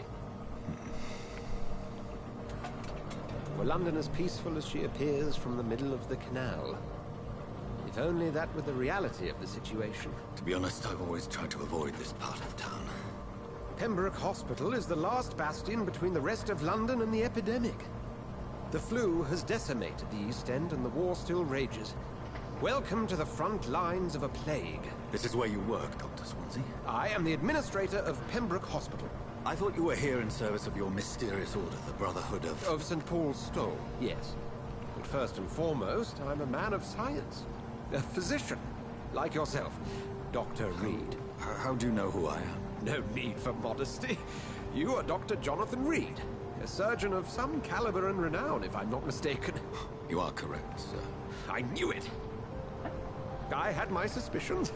Were London as peaceful as she appears from the middle of the canal? If only that were the reality of the situation. To be honest, I've always tried to avoid this part of town. Pembroke Hospital is the last bastion between the rest of London and the epidemic. The flu has decimated the East End and the war still rages. Welcome to the front lines of a plague. This is where you work, Dr. Swansea? I am the administrator of Pembroke Hospital. I thought you were here in service of your mysterious order, the Brotherhood of... Of St. Paul's Stole, yes. But first and foremost, I'm a man of science. A physician, like yourself, Dr. Reed. How do you know who I am? No need for modesty. You are Dr. Jonathan Reed, a surgeon of some caliber and renown, if I'm not mistaken. You are correct, sir. I knew it. I had my suspicions.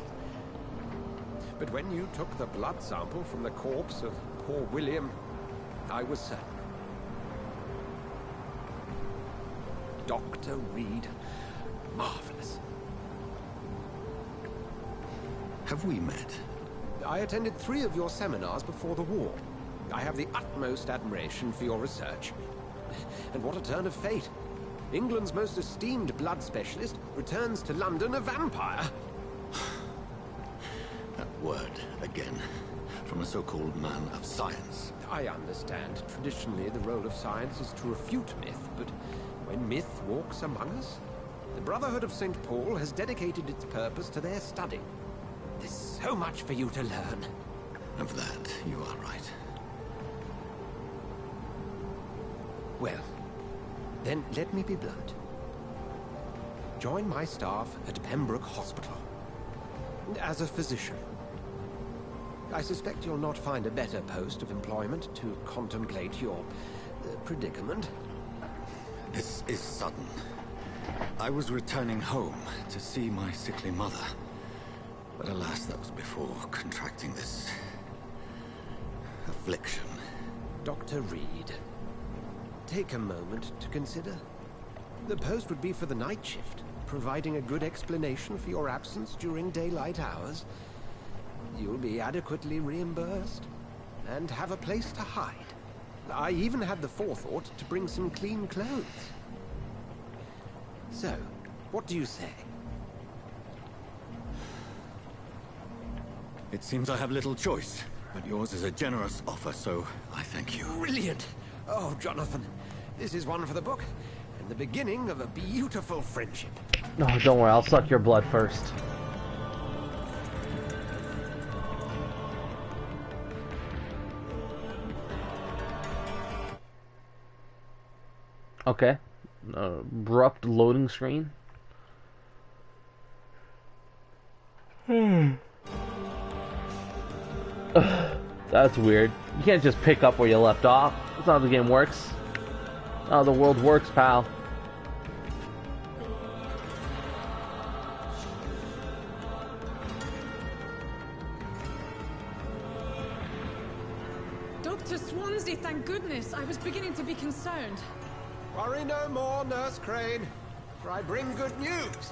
But when you took the blood sample from the corpse of poor William, I was certain. Dr. Reed. Marvelous. Have we met? I attended 3 of your seminars before the war. I have the utmost admiration for your research. And what a turn of fate. England's most esteemed blood specialist returns to London a vampire. That word, again. From a so-called man of science. I understand. Traditionally, the role of science is to refute myth, but when myth walks among us, the Brotherhood of St. Paul has dedicated its purpose to their study. There's so much for you to learn. Of that, you are right. Well, then let me be blunt. Join my staff at Pembroke Hospital. As a physician. I suspect you'll not find a better post of employment to contemplate your predicament. This is sudden. I was returning home to see my sickly mother. But alas, that was before contracting this... affliction. Dr. Reed, take a moment to consider. The post would be for the night shift, providing a good explanation for your absence during daylight hours. You'll be adequately reimbursed, and have a place to hide. I even had the forethought to bring some clean clothes. So, what do you say? It seems I have little choice, but yours is a generous offer, so I thank you. Brilliant! Oh, Jonathan, This is one for the book, and the beginning of a beautiful friendship. No, don't worry, I'll suck your blood first. Okay. Abrupt loading screen. That's weird. You can't just pick up where you left off. That's not how the game works. That's how the world works, pal. Dr. Swansea, thank goodness. I was beginning to be concerned. Worry no more, Nurse Crane, for I bring good news.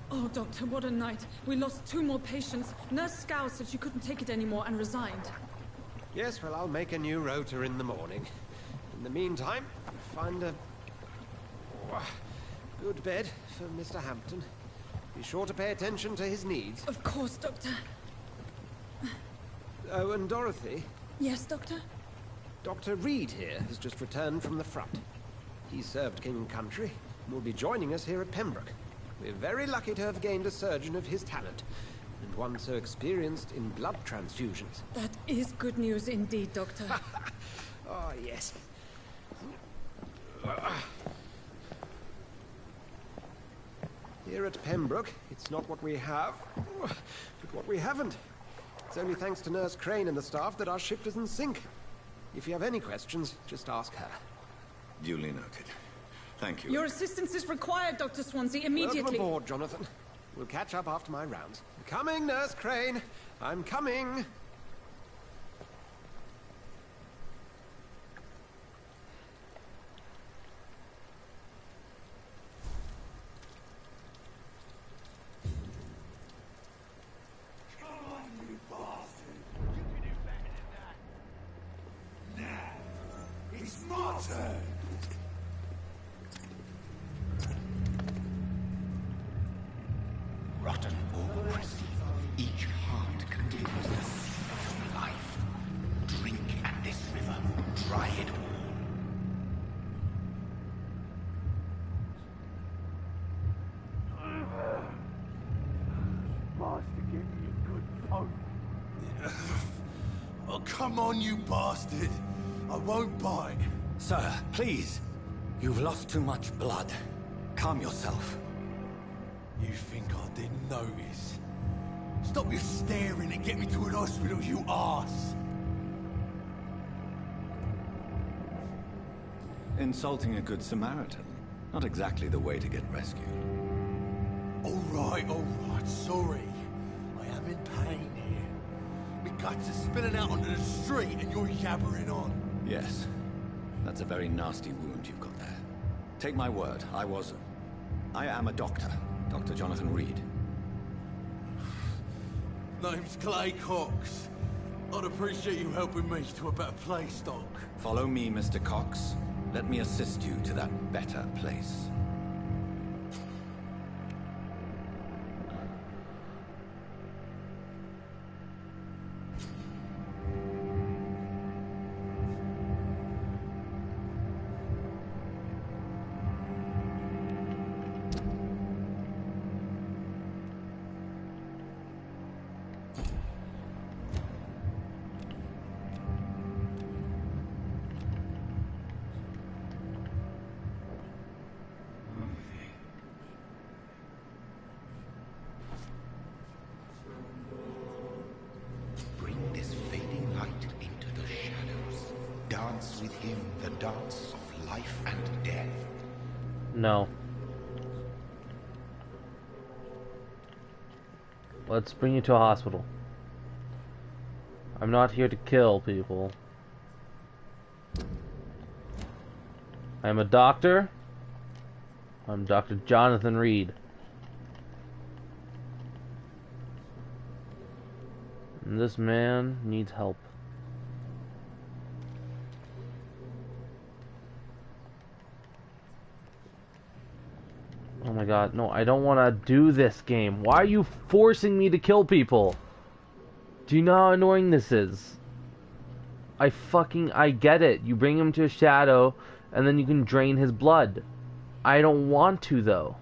Oh, Doctor, what a night. We lost 2 more patients. Nurse Scow said she couldn't take it anymore and resigned. Yes, well, I'll make a new rota in the morning. In the meantime, find a good bed for Mr. Hampton. Be sure to pay attention to his needs. Of course, Doctor. Oh, and Dorothy? Yes, Doctor? Dr. Reed here has just returned from the front. He served King and Country and will be joining us here at Pembroke. We're very lucky to have gained a surgeon of his talent, and one so experienced in blood transfusions. That is good news indeed, Doctor. Oh, yes. Here at Pembroke, it's not what we have, but what we haven't. It's only thanks to Nurse Crane and the staff that our ship doesn't sink. If you have any questions, just ask her. Duly noted. Thank you. Your assistance is required, Dr. Swansea, immediately. Welcome aboard, Jonathan. We'll catch up after my rounds. Coming, Nurse Crane. I'm coming. Rotten or pristine, each heart contains the seed of life. Drink at this river, try it all. Master, give me a good phone. Oh, come on, you bastard. I won't bite. Sir, please. You've lost too much blood. Calm yourself. You think I didn't notice? Stop your staring and get me to an hospital, you arse! Insulting a good Samaritan. Not exactly the way to get rescued. Alright, sorry. I am in pain here. My guts are spilling out onto the street and you're yabbering on. Yes. That's a very nasty wound you've got there. Take my word, I am a doctor. Dr. Jonathan Reed. Name's Clay Cox. I'd appreciate you helping me to a better place, Doc. Follow me, Mr. Cox. Let me assist you to that better place. Dance with him the dance of life and death. No. Let's bring you to a hospital. I'm not here to kill people. I'm a doctor. I'm Dr. Jonathan Reed. And this man needs help. Oh my god, no, I don't want to do this game. Why are you forcing me to kill people? Do you know how annoying this is? I get it. You bring him to a shadow, and then you can drain his blood. I don't want to, though.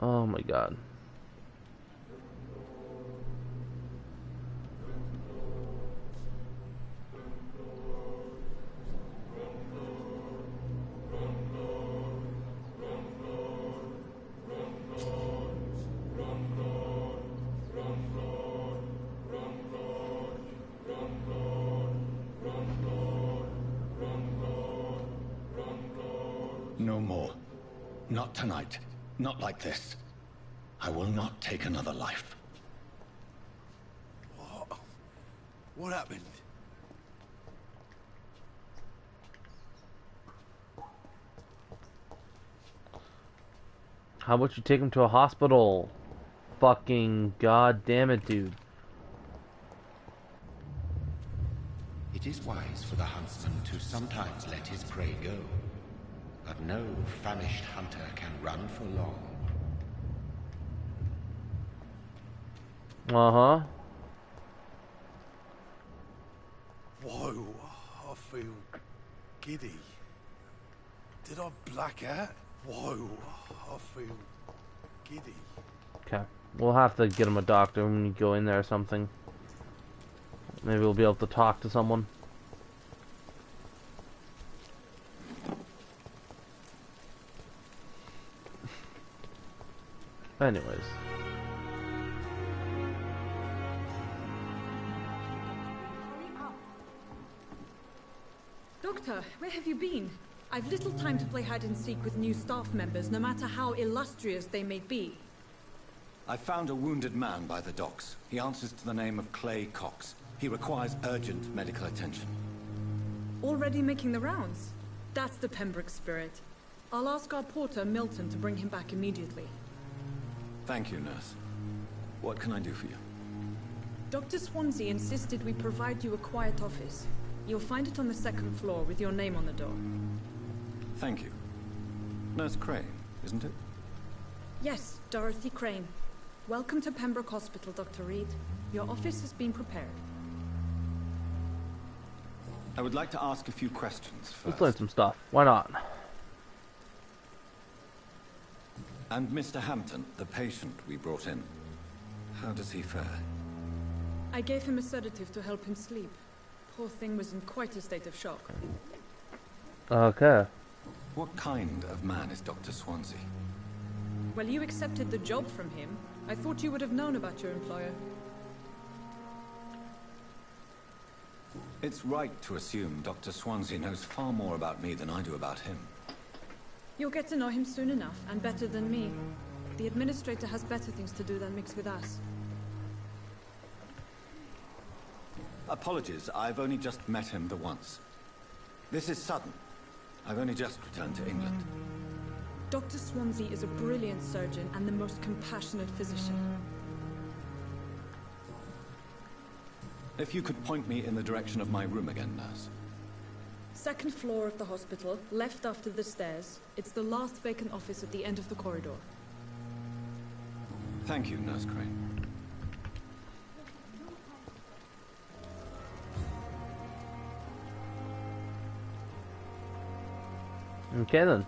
Oh my god. No more. Not tonight. Not like this. I will not take another life. What happened? How about you take him to a hospital? Fucking god damn it, dude. It is wise for the huntsman to sometimes let his prey go. But no famished hunter can run for long. Uh-huh. Whoa, I feel giddy. Did I black out? Whoa, I feel giddy. Okay. We'll have to get him a doctor when you go in there or something. Maybe we'll be able to talk to someone. Anyways. Doctor, where have you been? I've little time to play hide and seek with new staff members, no matter how illustrious they may be. I found a wounded man by the docks. He answers to the name of Clay Cox. He requires urgent medical attention. Already making the rounds? That's the Pembroke spirit. I'll ask our porter, Milton, to bring him back immediately. Thank you, nurse. What can I do for you? Dr. Swansea insisted we provide you a quiet office. You'll find it on the second floor with your name on the door. Thank you. Nurse Crane, isn't it? Yes, Dorothy Crane. Welcome to Pembroke Hospital, Dr. Reed. Your office has been prepared. I would like to ask a few questions first. Let's learn some stuff. Why not? And Mr. Hampton, the patient we brought in, how does he fare? I gave him a sedative to help him sleep. Poor thing was in quite a state of shock. Okay. What kind of man is Dr. Swansea? Well, you accepted the job from him. I thought you would have known about your employer. It's right to assume Dr. Swansea knows far more about me than I do about him. You'll get to know him soon enough, and better than me. The administrator has better things to do than mix with us. Apologies, I've only just met him the once. This is sudden. I've only just returned to England. Dr. Swansea is a brilliant surgeon and the most compassionate physician. If you could point me in the direction of my room again, nurse. Second floor of the hospital, left after the stairs. It's the last vacant office at the end of the corridor. Thank you, Nurse Crane. Okay then.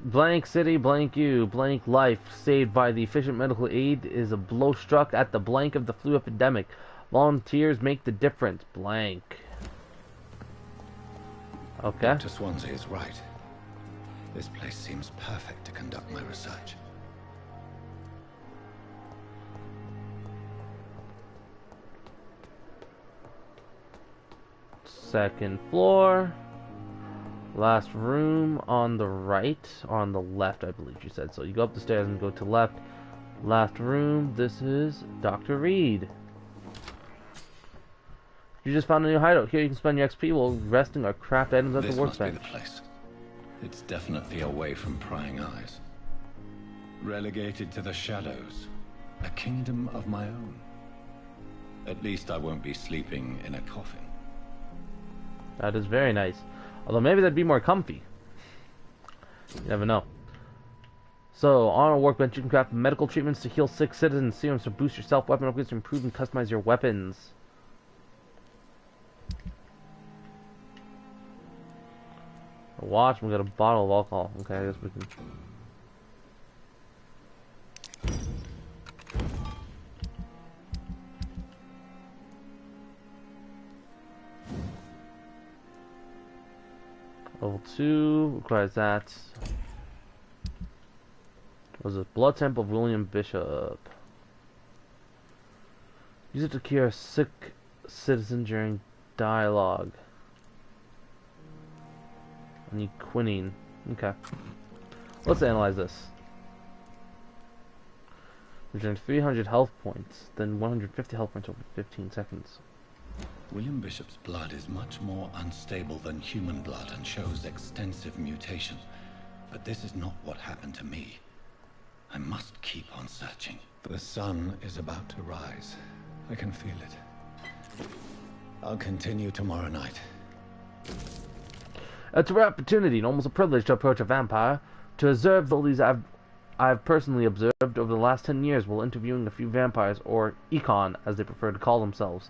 Blank city, blank you, blank life saved by the efficient medical aid is a blow struck at the blank of the flu epidemic. Volunteers make the difference. Blank. Okay. Dr. Swansea is right. This place seems perfect to conduct my research. Second floor. Last room on the right, or on the left, I believe you said. So you go up the stairs and go to left. Last room, this is Dr. Reed. You just found a new hideout. Here you can spend your XP while resting or craft items at the workbench. This must be the place. It's definitely away from prying eyes. Relegated to the shadows. A kingdom of my own. At least I won't be sleeping in a coffin. That is very nice. Although maybe that'd be more comfy. You never know. So, on a workbench, you can craft medical treatments to heal sick citizens, serums to boost your self, weapon upgrades to improve and customize your weapons. A watch, we got a bottle of alcohol. Okay, I guess we can... Level 2 requires that. Was it blood sample of William Bishop? Use it to cure a sick citizen during dialogue. I need quinine. Okay. Let's analyze this. Return 300 health points, then 150 health points over 15 seconds. William Bishop's blood is much more unstable than human blood and shows extensive mutation. But this is not what happened to me. I must keep on searching. The sun is about to rise. I can feel it. I'll continue tomorrow night. It's a rare opportunity and almost a privilege to approach a vampire. To observe the leads I've personally observed over the last 10 years while interviewing a few vampires, or Econ, as they prefer to call themselves.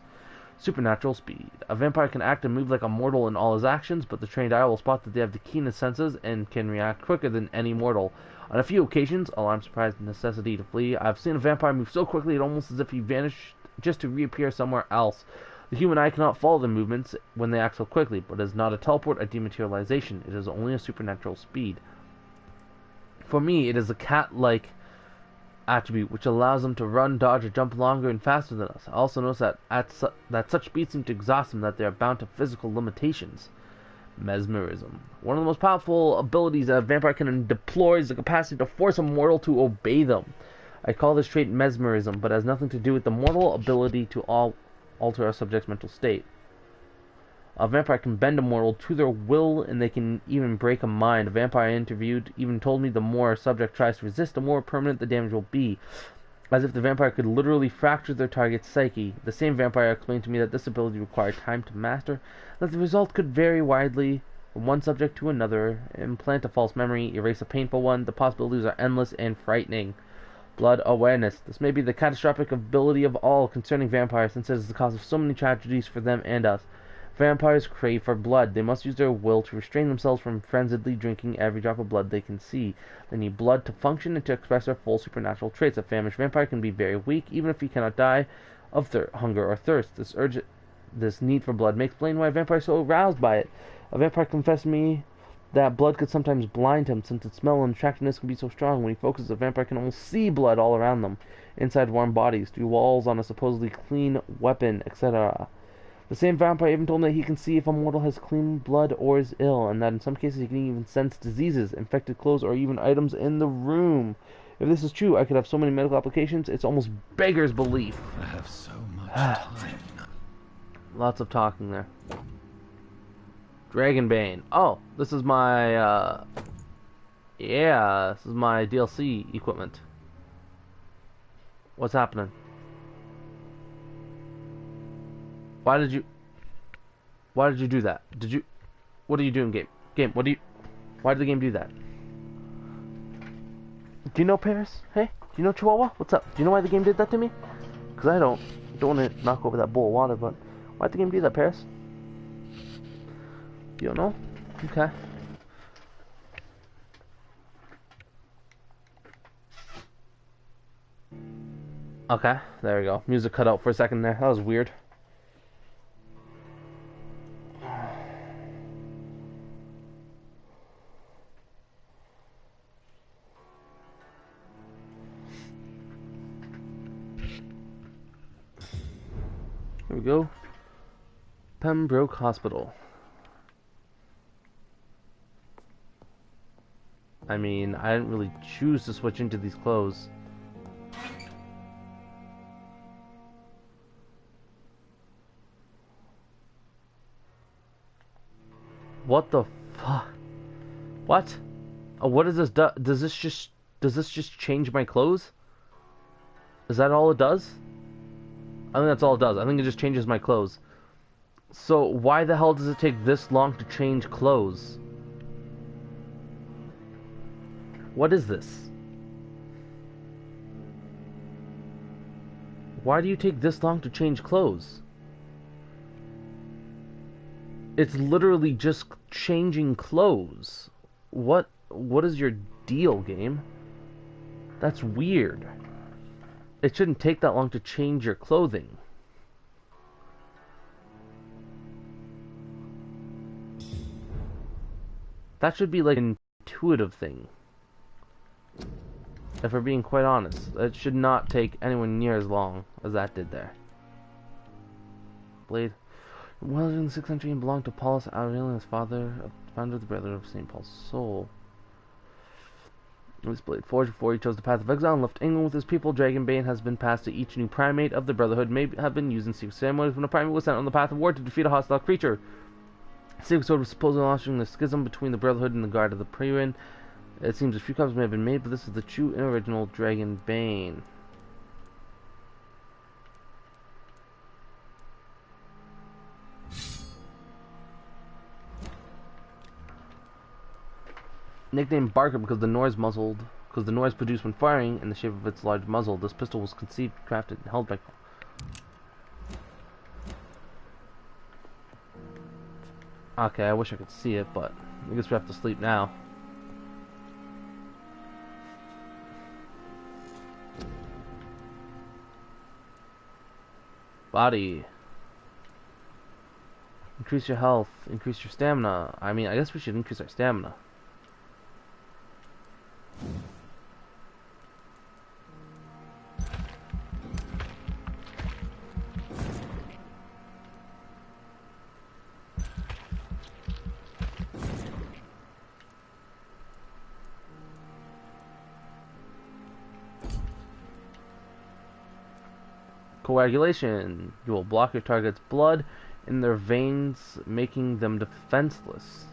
Supernatural speed. A vampire can act and move like a mortal in all his actions, but the trained eye will spot that they have the keenest senses and can react quicker than any mortal. On a few occasions, alarm, surprise, and necessity to flee, I've seen a vampire move so quickly it almost as if he vanished just to reappear somewhere else. The human eye cannot follow their movements when they act so quickly, but it is not a teleport or dematerialization. It is only a supernatural speed. For me, it is a cat-like attribute which allows them to run, dodge, or jump longer and faster than us. I also notice that such speeds seem to exhaust them, that they are bound to physical limitations. Mesmerism. One of the most powerful abilities that a vampire can deploy is the capacity to force a mortal to obey them. I call this trait mesmerism, but it has nothing to do with the mortal ability to alter a subject's mental state. A vampire can bend a mortal to their will, and they can even break a mind. A vampire I interviewed even told me the more a subject tries to resist, the more permanent the damage will be, as if the vampire could literally fracture their target's psyche. The same vampire explained to me that this ability required time to master, that the result could vary widely from one subject to another, implant a false memory, erase a painful one. The possibilities are endless and frightening. Blood awareness. This may be the catastrophic ability of all concerning vampires, since it is the cause of so many tragedies for them and us. Vampires crave for blood. They must use their will to restrain themselves from frenziedly drinking every drop of blood they can see. They need blood to function and to express their full supernatural traits. A famished vampire can be very weak, even if he cannot die of hunger or thirst. This need for blood may explain why a vampire is so aroused by it. A vampire confessed to me that blood could sometimes blind him, since its smell and attractiveness can be so strong. When he focuses, a vampire can almost see blood all around them, inside warm bodies, through walls, on a supposedly clean weapon, etc. The same vampire even told me that he can see if a mortal has clean blood or is ill, and that in some cases he can even sense diseases, infected clothes, or even items in the room. If this is true, I could have so many medical applications, it's almost beggars belief. I have so much time. Lots of talking there. Dragonbane. Oh, this is my, yeah, this is my DLC equipment. What's happening? Why did you do that? What are you doing, game? Why did the game do that? Do you know Paris? Hey? Do you know Chihuahua? What's up? Do you know why the game did that to me? Because I don't want to knock over that bowl of water, but why'd the game do that, Paris? You don't know? Okay. Okay, there we go. Music cut out for a second there. That was weird. Here we go. Pembroke Hospital. I mean, I didn't really choose to switch into these clothes. What the fuck? What? Oh, what does this do? Does this just change my clothes? Is that all it does? I think that's all it does. I think it just changes my clothes. So why the hell does it take this long to change clothes? What is this? Why do you take this long to change clothes? It's literally just changing clothes. What is your deal, game? That's weird. It shouldn't take that long to change your clothing. That should be like an intuitive thing. If we're being quite honest, it should not take anywhere near as long as that did there. Blade. Well, in the 6th century and belonged to Paulus Aurelius, founder of the Brotherhood of St. Paul's Soul. This blade forged before he chose the path of exile and left England with his people. Dragonbane has been passed to each new primate of the Brotherhood, may have been used in secret ceremonies when a primate was sent on the path of war to defeat a hostile creature. The secret sword was supposedly launching the schism between the Brotherhood and the Guard of the Pririn. It seems a few copies may have been made, but this is the true and original Dragonbane. Nicknamed Barker because the noise produced when firing in the shape of its large muzzle. This pistol was conceived, crafted, and held by... Okay, I wish I could see it, but I guess we have to sleep now. Body. Increase your health, increase your stamina. I mean, I guess we should increase our stamina. Coagulation. You will block your target's blood in their veins, making them defenseless.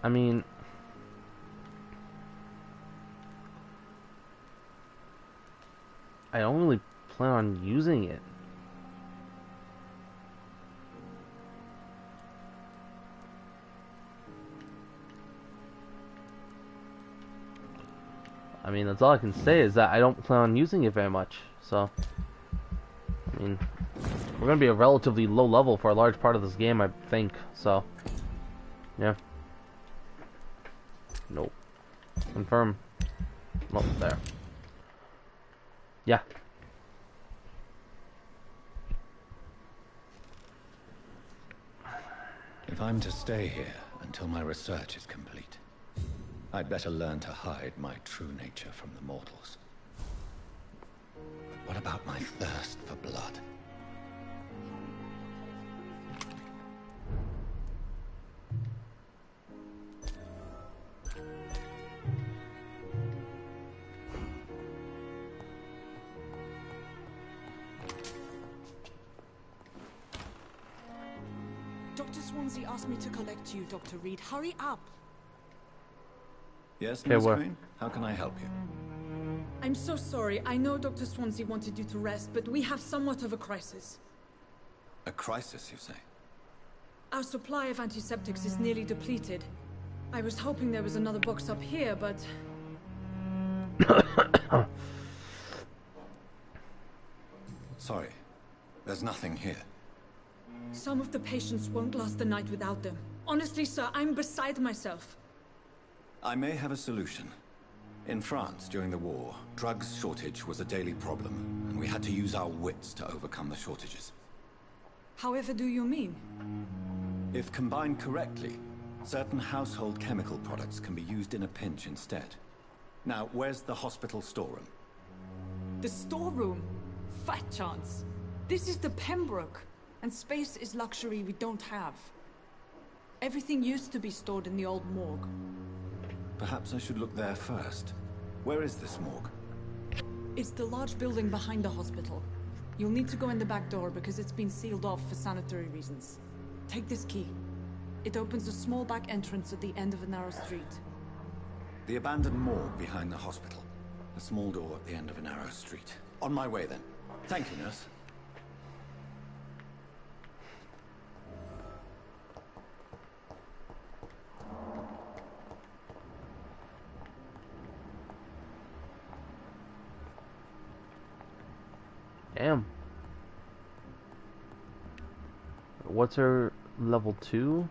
I mean, I don't really plan on using it. I mean, that's all I can say is that I don't plan on using it very much. So, I mean, we're going to be a relatively low level for a large part of this game, I think. So, yeah. Nope. Confirm. Nope, there. Yeah. If I'm to stay here until my research is complete, I'd better learn to hide my true nature from the mortals. What about my thirst for blood? Dr. Swansea asked me to collect you, Dr. Reed. Hurry up! Yes, Miss Crane? How can I help you? I'm so sorry. I know Dr. Swansea wanted you to rest, but we have somewhat of a crisis. A crisis, you say? Our supply of antiseptics is nearly depleted. I was hoping there was another box up here, but... Sorry. There's nothing here. Some of the patients won't last the night without them. Honestly, sir, I'm beside myself. I may have a solution. In France, during the war, drugs shortage was a daily problem, and we had to use our wits to overcome the shortages. However do you mean? If combined correctly, certain household chemical products can be used in a pinch instead. Now, where's the hospital storeroom? The storeroom? Fat chance. This is the Pembroke, and space is luxury we don't have. Everything used to be stored in the old morgue. Perhaps I should look there first. Where is this morgue? It's the large building behind the hospital. You'll need to go in the back door because it's been sealed off for sanitary reasons. Take this key. It opens a small back entrance at the end of a narrow street. The abandoned morgue behind the hospital. A small door at the end of a narrow street. On my way then. Thank you, nurse. Damn. What's her level 2?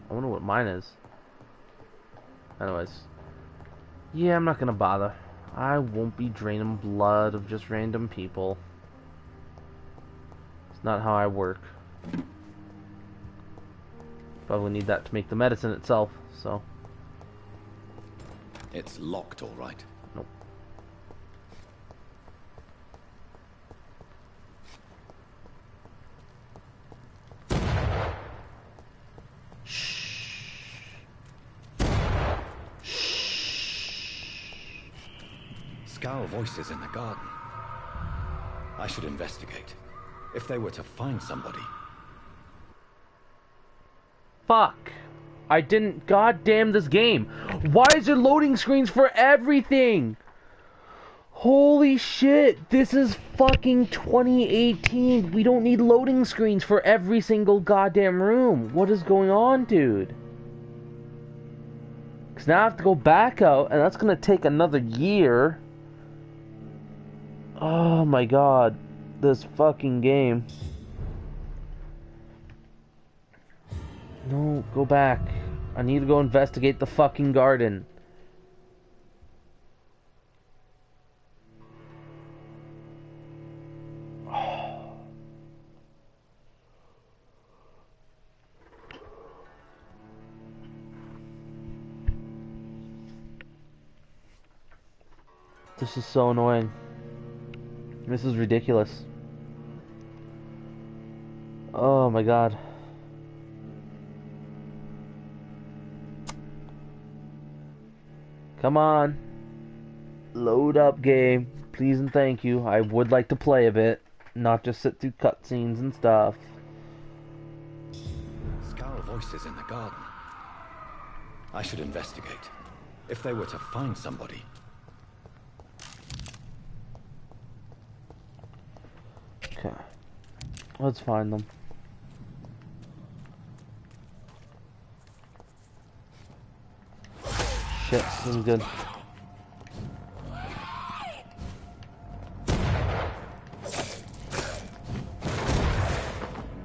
I wonder what mine is. Anyways. Yeah, I'm not gonna bother. I won't be draining blood of just random people. It's not how I work. Probably need that to make the medicine itself, so. It's locked, all right. Nope. Scowl voices in the garden. I should investigate. If they were to find somebody. Fuck. I didn't goddamn this game. Why is there loading screens for everything? Holy shit. This is fucking 2018. We don't need loading screens for every single goddamn room. What is going on, dude? Because now I have to go back out, and that's going to take another year. Oh my god. This fucking game. No, go back. I need to go investigate the fucking garden. This is so annoying. This is ridiculous. Oh my god. Come on. Load up, game. Please and thank you. I would like to play a bit. Not just sit through cutscenes and stuff. Scowl voices in the garden. I should investigate. If they were to find somebody. Okay. Let's find them. Shit, this is good.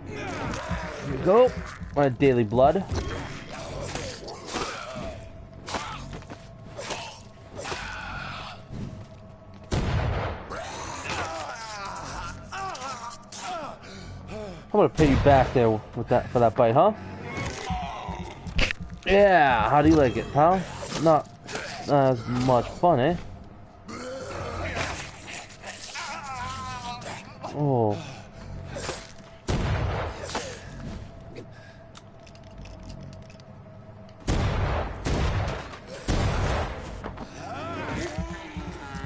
Here we go. My daily blood. I'm gonna pay you back there with that for that bite, huh? Yeah, how do you like it, pal? Not as much fun, eh? Oh.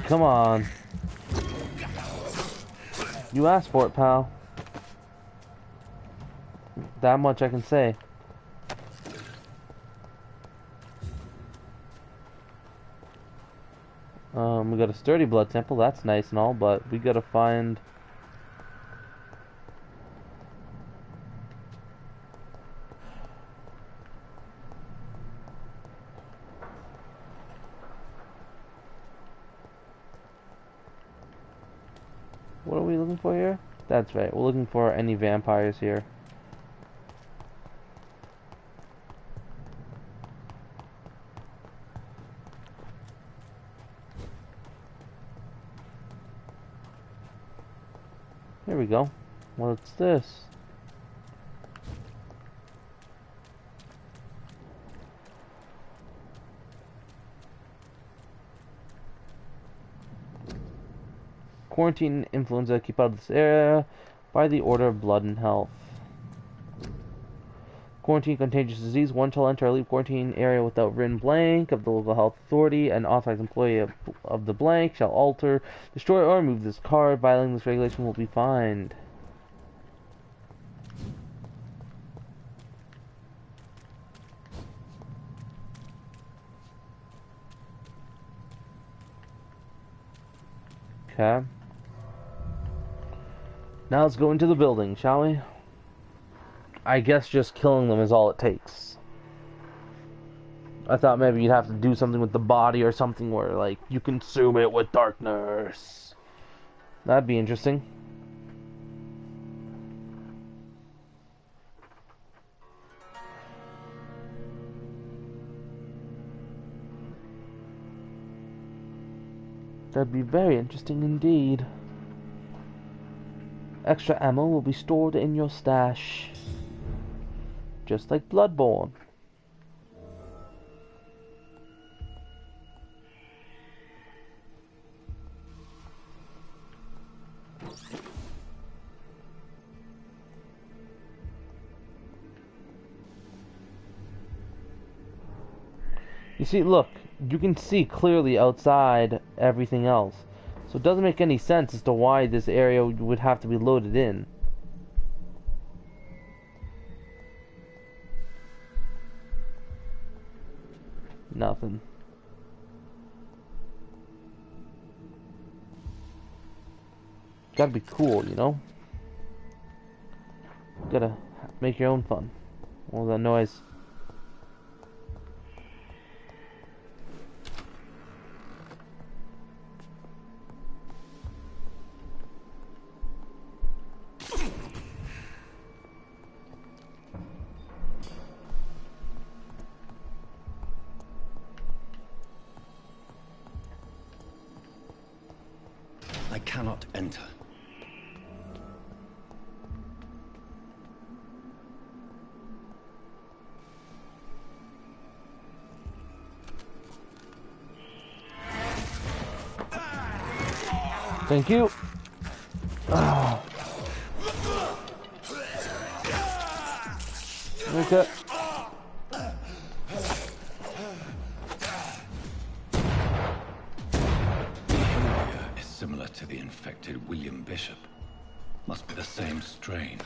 Come on. You asked for it, pal. That much I can say. We got a sturdy blood sample, that's nice and all, but we gotta find... What are we looking for here? That's right, we're looking for any vampires here. Here we go. What's this? Quarantine influenza, keep out of this area by the order of blood and health. Quarantine contagious disease. One shall enter or leave quarantine area without written blank of the local health authority. An authorized employee of the blank shall alter, destroy, or remove this card. Violating this regulation will be fined. Okay. Now let's go into the building, shall we? I guess just killing them is all it takes. I thought maybe you'd have to do something with the body or something where, like, you consume it with darkness. That'd be interesting. That'd be very interesting indeed. Extra ammo will be stored in your stash. Just like Bloodborne. You see, look, you can see clearly outside everything else. So it doesn't make any sense as to why this area would have to be loaded in. Nothing. Gotta be cool, you know? Gotta make your own fun. What was that noise? I cannot enter. Thank you. Ah. Okay. Is similar to the infected William Bishop. Must be the same strain.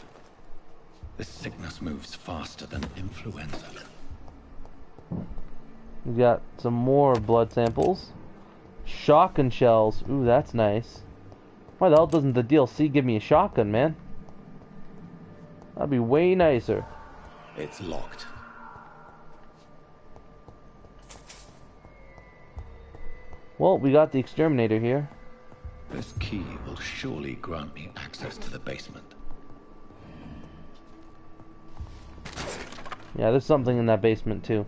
This sickness moves faster than influenza. We got some more blood samples. Shotgun shells. Ooh, that's nice. Why the hell doesn't the DLC give me a shotgun, man? That'd be way nicer. It's locked. Well, we got the exterminator here. This key will surely grant me access to the basement. Yeah, there's something in that basement too.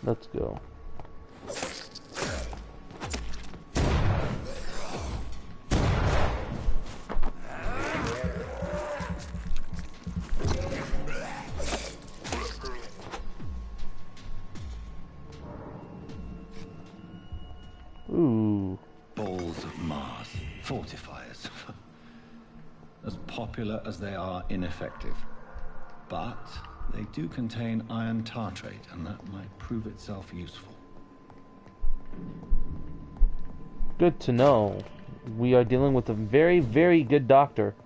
Let's go. Ooh. Balls of Mars. Fortifiers. As popular as they are ineffective. But they do contain iron tartrate, and that might prove itself useful. Good to know. We are dealing with a very, very good doctor.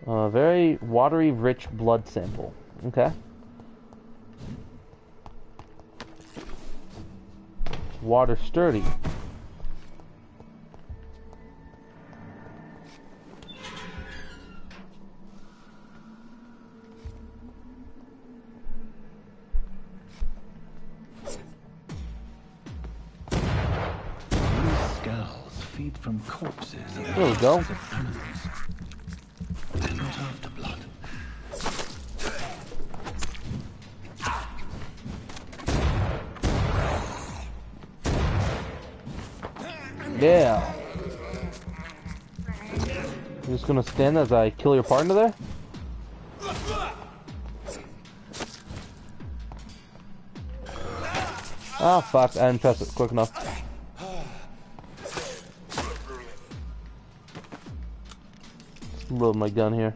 A very watery, rich blood sample. Okay. Water sturdy. Feed from corpses and there we go. of animals. They're not after blood. Yeah. You're just gonna stand as I kill your partner there? Ah, fuck. I didn't press it quick enough. Load my gun here.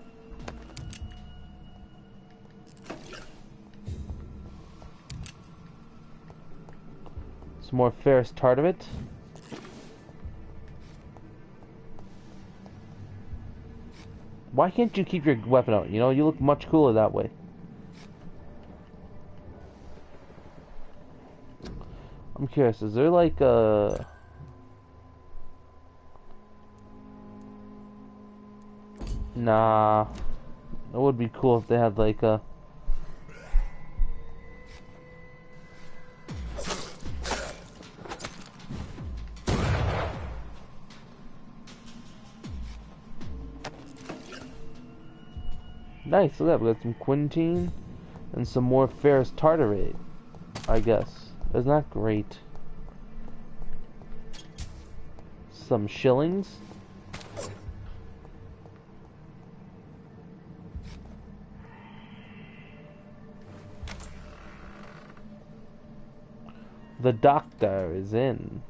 Some more ferrous tardivet. Why can't you keep your weapon out? You know, you look much cooler that way. I'm curious, is there like a... Nah. It would be cool if they had like a... Nice, look at that. We got some quinine and some more ferrous tartarate, I guess. Isn't that great? Some shillings. The doctor is in.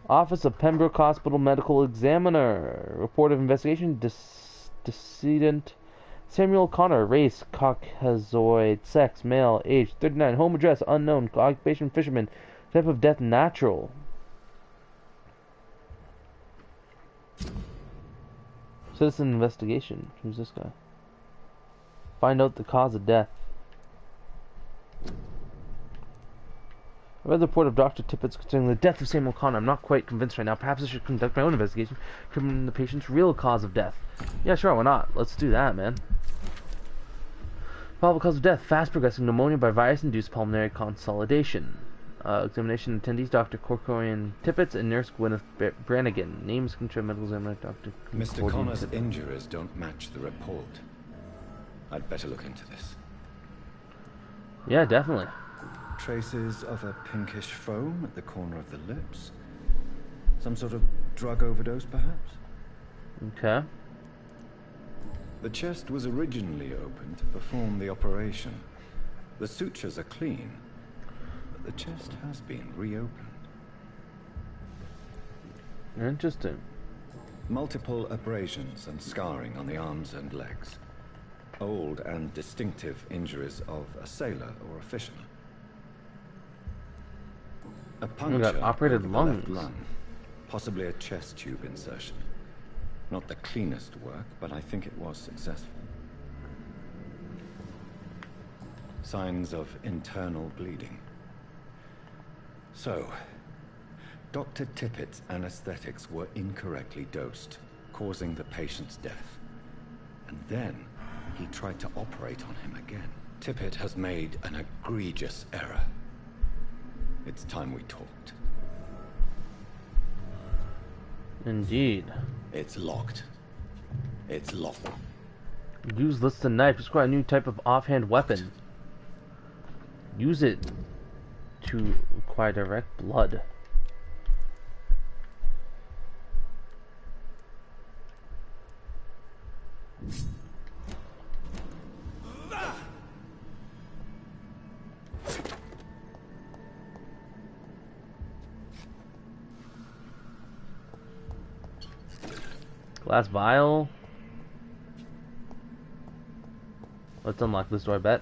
Office of Pembroke Hospital Medical Examiner. Report of investigation. Decedent Samuel Connor. Race Caucasoid. Sex male. Age 39. Home address unknown. Occupation fisherman. Type of death natural. Citizen investigation. Who's this guy? Find out the cause of death. I read the report of Dr. Tippett's concerning the death of Samuel Connor. I'm not quite convinced right now. Perhaps I should conduct my own investigation, determine the patient's real cause of death. Yeah, sure, why not? Let's do that, man. Probable cause of death: fast progressing pneumonia by virus-induced pulmonary consolidation. Examination attendees: Dr. Corcoran Tippett and Nurse Gwyneth Brannigan. Names: Control Medical Examiner Dr. Mr. Connor's injuries don't match the report. I'd better look into this. Yeah, definitely. Traces of a pinkish foam at the corner of the lips. Some sort of drug overdose, perhaps? Okay. The chest was originally opened to perform the operation. The sutures are clean, but the chest has been reopened. Interesting. Multiple abrasions and scarring on the arms and legs. Old and distinctive injuries of a sailor or a fisherman. A puncture operated over the lungs. left lung, possibly a chest tube insertion. Not the cleanest work, but I think it was successful. Signs of internal bleeding. So, Dr. Tippett's anesthetics were incorrectly dosed, causing the patient's death. And then he tried to operate on him again. Tippett has made an egregious error. It's time we talked. Indeed. It's locked. It's locked. Use listed knife. Describe a new type of offhand weapon. Use it to acquire direct blood. Glass vial. Let's unlock this door, I bet.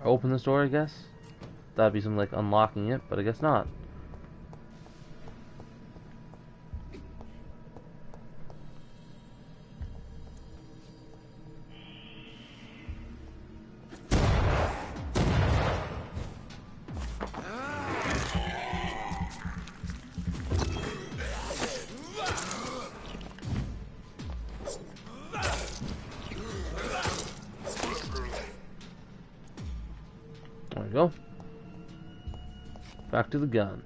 Or open this door, I guess. That'd be something like unlocking it, but I guess not. There we go. Back to the gun.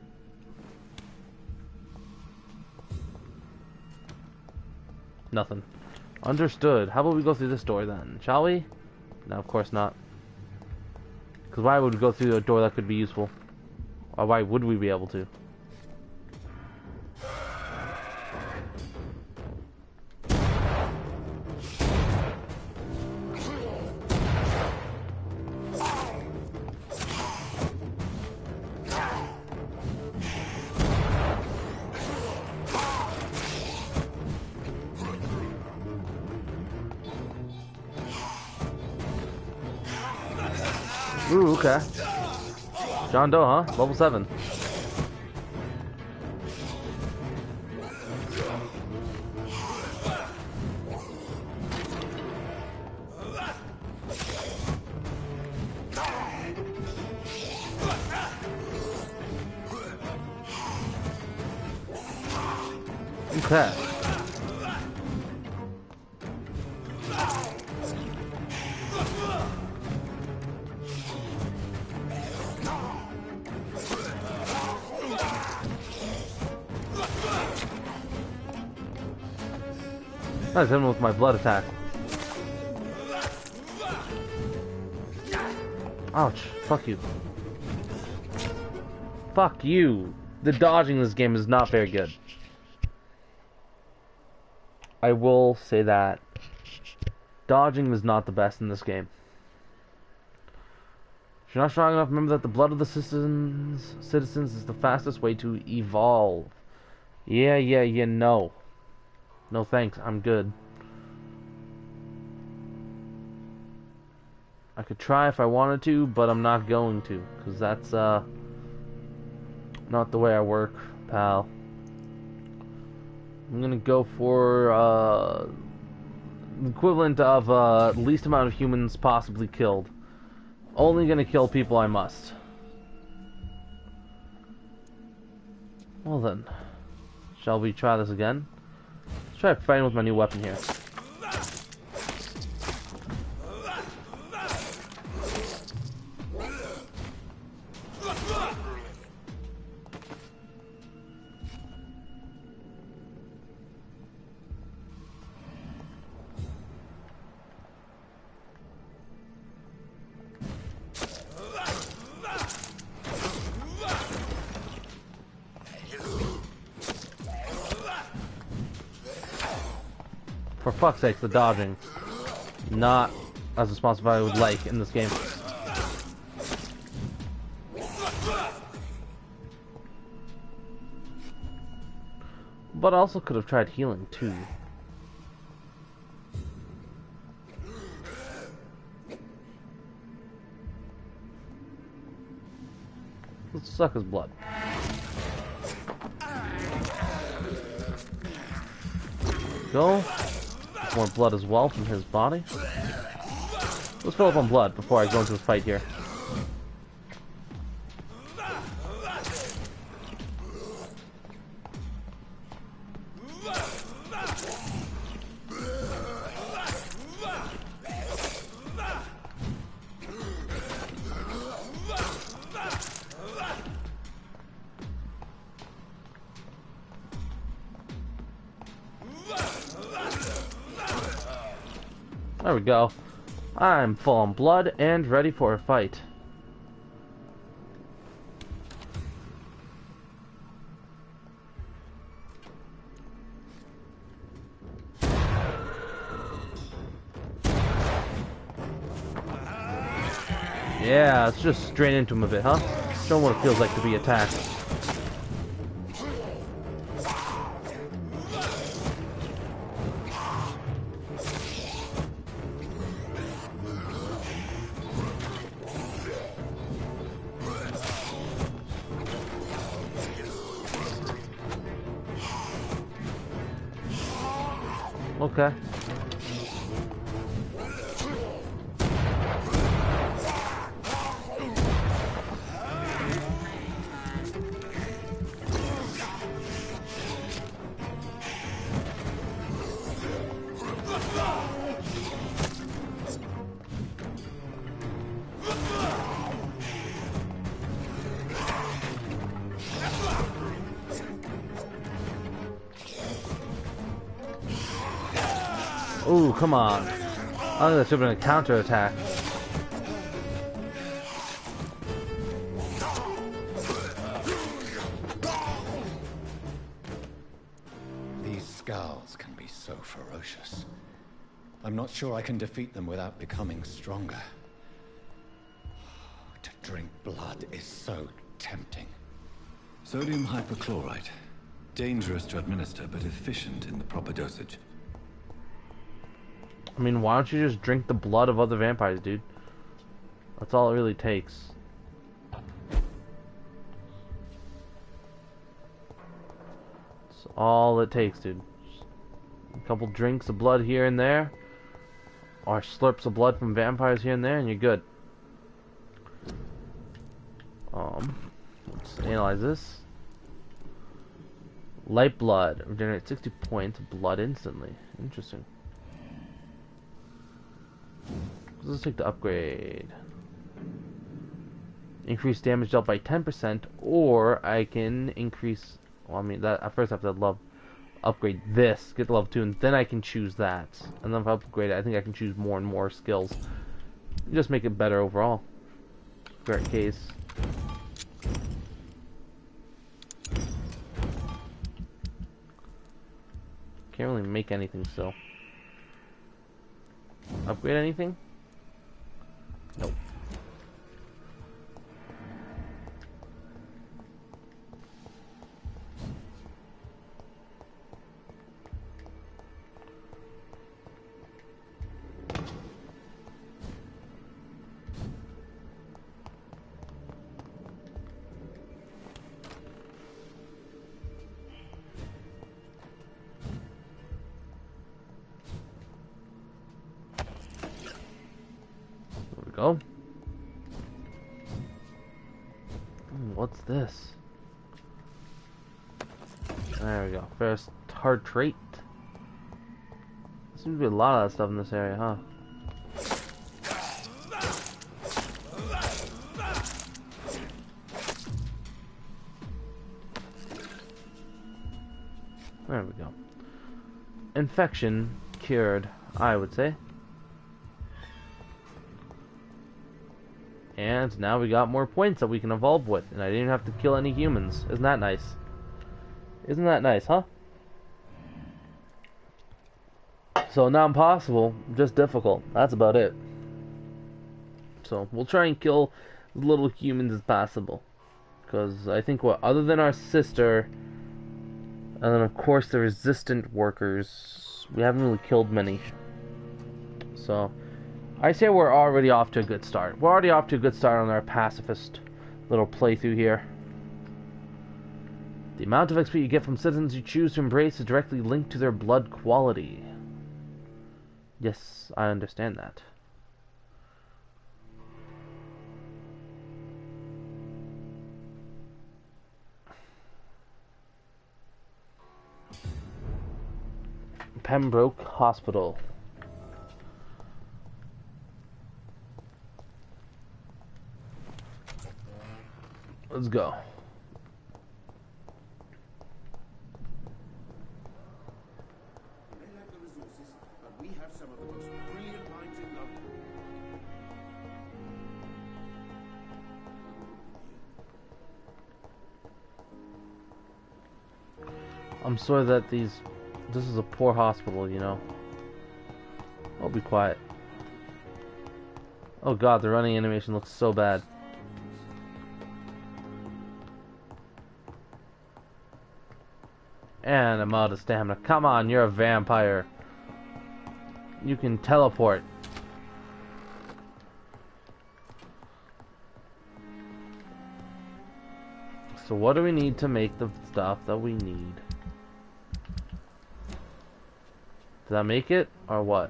Nothing. Understood. How about we go through this door then, shall we? No, of course not. Because why would we go through a door that could be useful? Or why would we be able to? Ooh, okay. John Doe, huh? Level 7. Okay. I was him with my blood attack. Ouch. Fuck you. Fuck you. The dodging in this game is not very good. I will say that. Dodging is not the best in this game. If you're not strong enough, remember that the blood of the citizens is the fastest way to evolve. Yeah, no. No thanks, I'm good. I could try if I wanted to, but I'm not going to, because that's, not the way I work, pal. I'm gonna go for, the equivalent of, least amount of humans possibly killed. Only gonna kill people I must. Well then. Shall we try this again? Let's try fighting with my new weapon here. For fuck's sake, the dodging. Not as responsive as I would like in this game. But I also could have tried healing too. Let's suck his blood. Go. More blood as well from his body. Let's fill up on blood before I go into this fight here. There we go. I'm full on blood and ready for a fight. Yeah, let's just strain into him a bit, huh? Show him what it feels like to be attacked. Okay. Ooh, come on. I think that should have been a counter-attack. These scowls can be so ferocious. I'm not sure I can defeat them without becoming stronger. To drink blood is so tempting. Sodium hypochlorite. Dangerous to administer, but efficient in the proper dosage. I mean, why don't you just drink the blood of other vampires, dude? That's all it really takes. That's all it takes, dude. Just a couple drinks of blood here and there, or slurps of blood from vampires here and there, and you're good. Let's analyze this. Light blood. Regenerate 60 points of blood instantly. Interesting. Let's take the upgrade. Increase damage dealt by 10%, or I can increase. Well, I mean that at first I have to love upgrade this, get to level 2, and then I can choose that. And then if I upgrade it, I think I can choose more and more skills. Just make it better overall. Fair case. Can't really make anything still. Upgrade anything? Nope. Go. What's this? There we go. First hard trait. Seems to be a lot of that stuff in this area, huh? There we go. Infection cured, I would say. And now we got more points that we can evolve with, and I didn't have to kill any humans. Isn't that nice? Isn't that nice, huh? So not impossible, just difficult. That's about it. So we'll try and kill as little humans as possible. Because I think other than our sister, and then of course the resistant workers, we haven't really killed many. So I say we're already off to a good start. We're already off to a good start on our pacifist little playthrough here. The amount of XP you get from citizens you choose to embrace is directly linked to their blood quality. Yes, I understand that. Pembroke Hospital. Let's go. They lack the resources, but we have some of the most brilliant minds in London. I'm sorry that this is a poor hospital, you know. I'll be quiet. Oh god, the running animation looks so bad. And I'm out of stamina. Come on, you're a vampire. You can teleport. So what do we need to make the stuff that we need? Did that make it? Or what?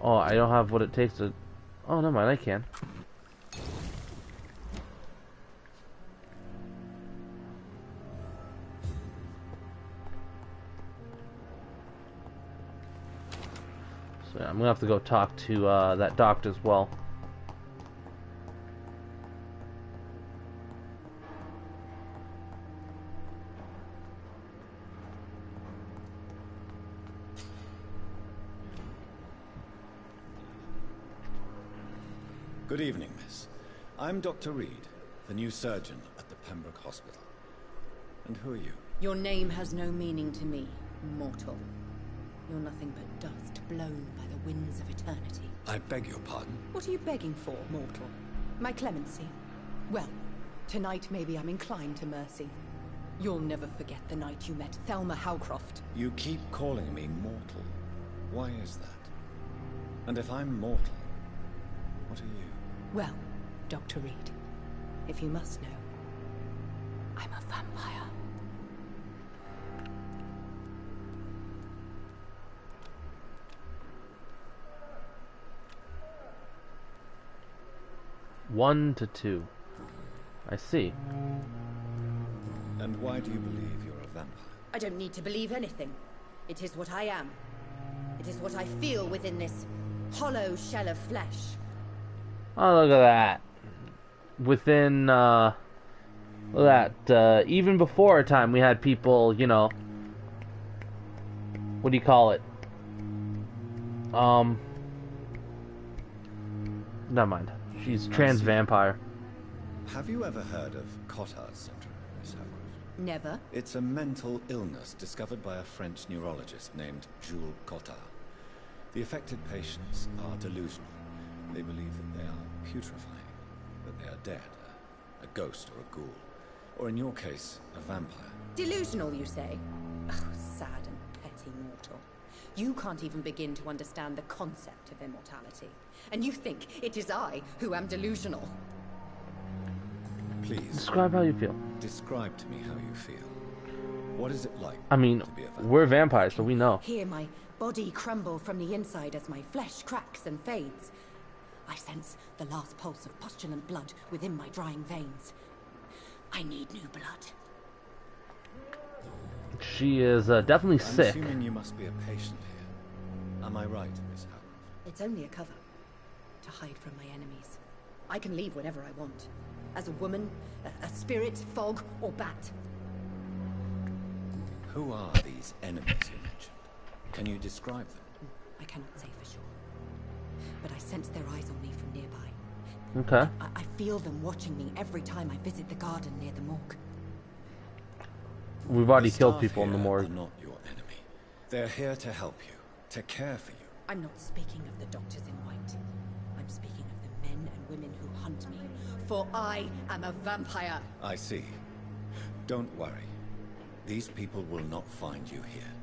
Oh, I don't have what it takes to... Oh, never mind, I can. So yeah, I'm gonna have to go talk to that doctor as well. Good evening, miss. I'm Dr. Reed, the new surgeon at the Pembroke Hospital. And who are you? Your name has no meaning to me, mortal. You're nothing but dust blown by the winds of eternity. I beg your pardon? What are you begging for, mortal? My clemency? Well, tonight maybe I'm inclined to mercy. You'll never forget the night you met Thelma Howcroft. You keep calling me mortal. Why is that? And if I'm mortal, what are you? Well, Dr. Reed, if you must know, I'm a vampire. One to two. I see. And why do you believe you're a vampire? I don't need to believe anything. It is what I am. It is what I feel within this hollow shell of flesh. Oh, look at that. Within, that even before our time, we had people, you know, what do you call it? Never mind. She's trans vampire. Have you ever heard of Cotard syndrome, Miss Howcroft? Never. It's a mental illness discovered by a French neurologist named Jules Cotard. The affected patients are delusional. They believe that they are putrefying, that they are dead, a ghost or a ghoul, or in your case, a vampire. Delusional, you say? Oh, sad and petty mortal. You can't even begin to understand the concept of immortality. And you think it is I who am delusional. Please. Describe how you feel. Describe to me how you feel. What is it like? I mean, we're vampires, so we know. Hear my body crumble from the inside as my flesh cracks and fades. I sense the last pulse of postulant blood within my drying veins. I need new blood. She is definitely sick. I'm assuming you must be a patient here. Am I right, Miss Howcroft? It's only a cover. To hide from my enemies. I can leave whenever I want. As a woman, a spirit, fog, or bat. Who are these enemies you mentioned? Can you describe them? I cannot say for sure. But I sense their eyes on me from nearby. Okay. I feel them watching me every time I visit the garden near the morgue. We've already killed people in the morgue. Are not your enemy. They're here to help you, to care for you. I'm not speaking of the doctors in white. I'm speaking of the men and women who hunt me. For I am a vampire. I see. Don't worry. These people will not find you here.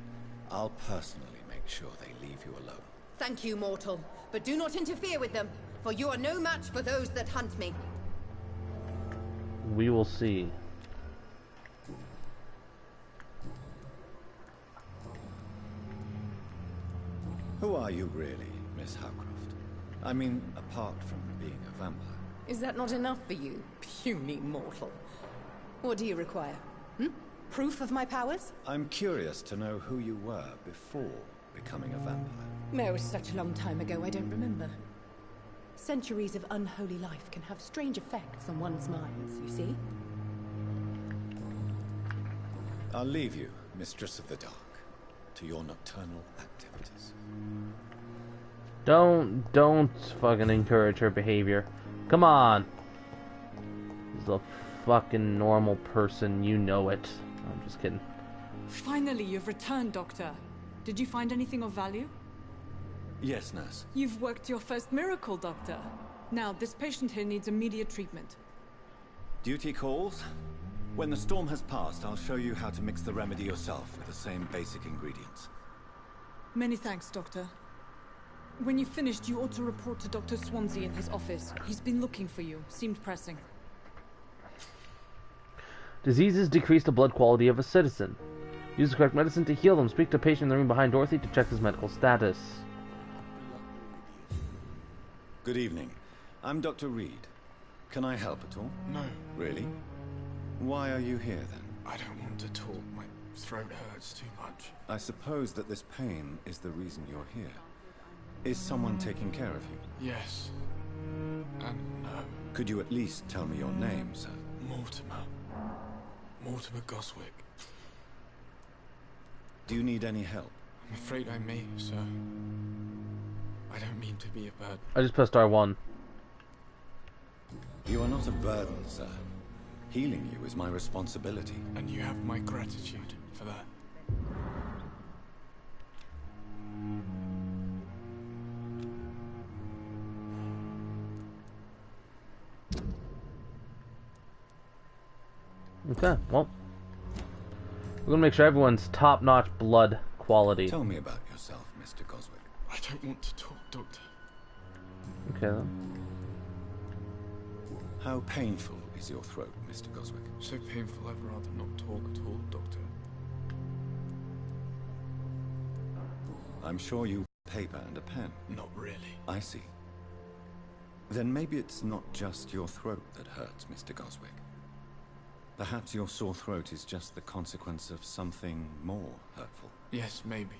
I'll personally make sure they leave you alone. Thank you, mortal. But do not interfere with them, for you are no match for those that hunt me. We will see. Who are you really, Miss Howcroft? I mean, apart from being a vampire. Is that not enough for you, puny mortal? What do you require? Proof of my powers? I'm curious to know who you were before becoming a vampire. No, such a long time ago, I don't remember. Centuries of unholy life can have strange effects on one's minds, you see? I'll leave you, Mistress of the Dark, to your nocturnal activities. Don't fucking encourage her behavior. Come on. She's a fucking normal person, you know it. I'm just kidding. Finally, you've returned, Doctor. Did you find anything of value? Yes, nurse. You've worked your first miracle, Doctor. Now, this patient here needs immediate treatment. Duty calls. When the storm has passed, I'll show you how to mix the remedy yourself with the same basic ingredients. Many thanks, Doctor. When you've finished, you ought to report to Dr. Swansea in his office. He's been looking for you. Seemed pressing. Diseases decrease the blood quality of a citizen. Use the correct medicine to heal them. Speak to a patient in the room behind Dorothy to check his medical status. Good evening. I'm Dr. Reed. Can I help at all? No. Really? Why are you here then? I don't want to talk. My throat hurts too much. I suppose that this pain is the reason you're here. Is someone taking care of you? Yes. And no. Could you at least tell me your name, sir? Mortimer. Mortimer Goswick. Do you need any help? I'm afraid I may, sir. I don't mean to be a burden. I just pressed R1. You are not a burden, sir. Healing you is my responsibility. And you have my gratitude for that. Okay, well. We're gonna make sure everyone's top-notch blood quality. Tell me about yourself, Mr. Goswick. I don't want to talk, Doctor. Okay, then. How painful is your throat, Mr. Goswick? So painful I'd rather not talk at all, Doctor. I'm sure you have paper and a pen. Not really. I see. Then maybe it's not just your throat that hurts, Mr. Goswick. Perhaps your sore throat is just the consequence of something more hurtful. Yes, maybe.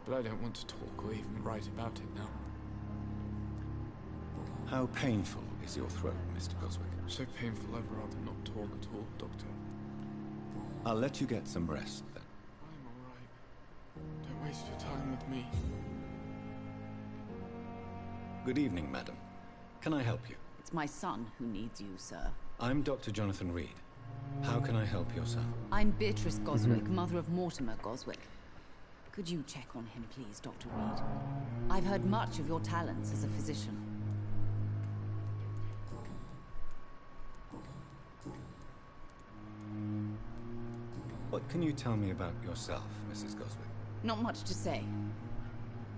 But I don't want to talk or even write about it now. How painful is your throat, Mr. Goswick? So painful I'd rather not talk at all, Doctor. I'll let you get some rest, then. I'm alright. Don't waste your time with me. Good evening, madam. Can I help you? It's my son who needs you, sir. I'm Dr. Jonathan Reed. How can I help your son? I'm Beatrice Goswick, mother of Mortimer Goswick. Could you check on him, please, Dr. Reed? I've heard much of your talents as a physician. What can you tell me about yourself, Mrs. Goswick? Not much to say.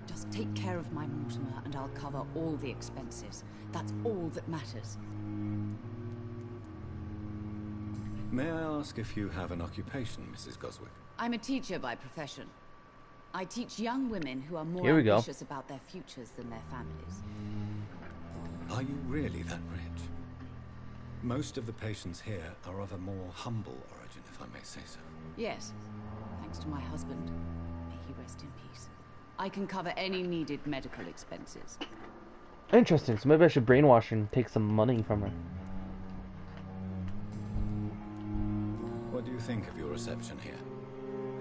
Just take care of my Mortimer and I'll cover all the expenses. That's all that matters. May I ask if you have an occupation, Mrs. Goswick? I'm a teacher by profession. I teach young women who are more Here we go. ambitious about their futures than their families. Are you really that rich? Most of the patients here are of a more humble origin, if I may say so. Yes, thanks to my husband. May he rest in peace. I can cover any needed medical expenses. Interesting. So maybe I should brainwash her and take some money from her. What do you think of your reception here?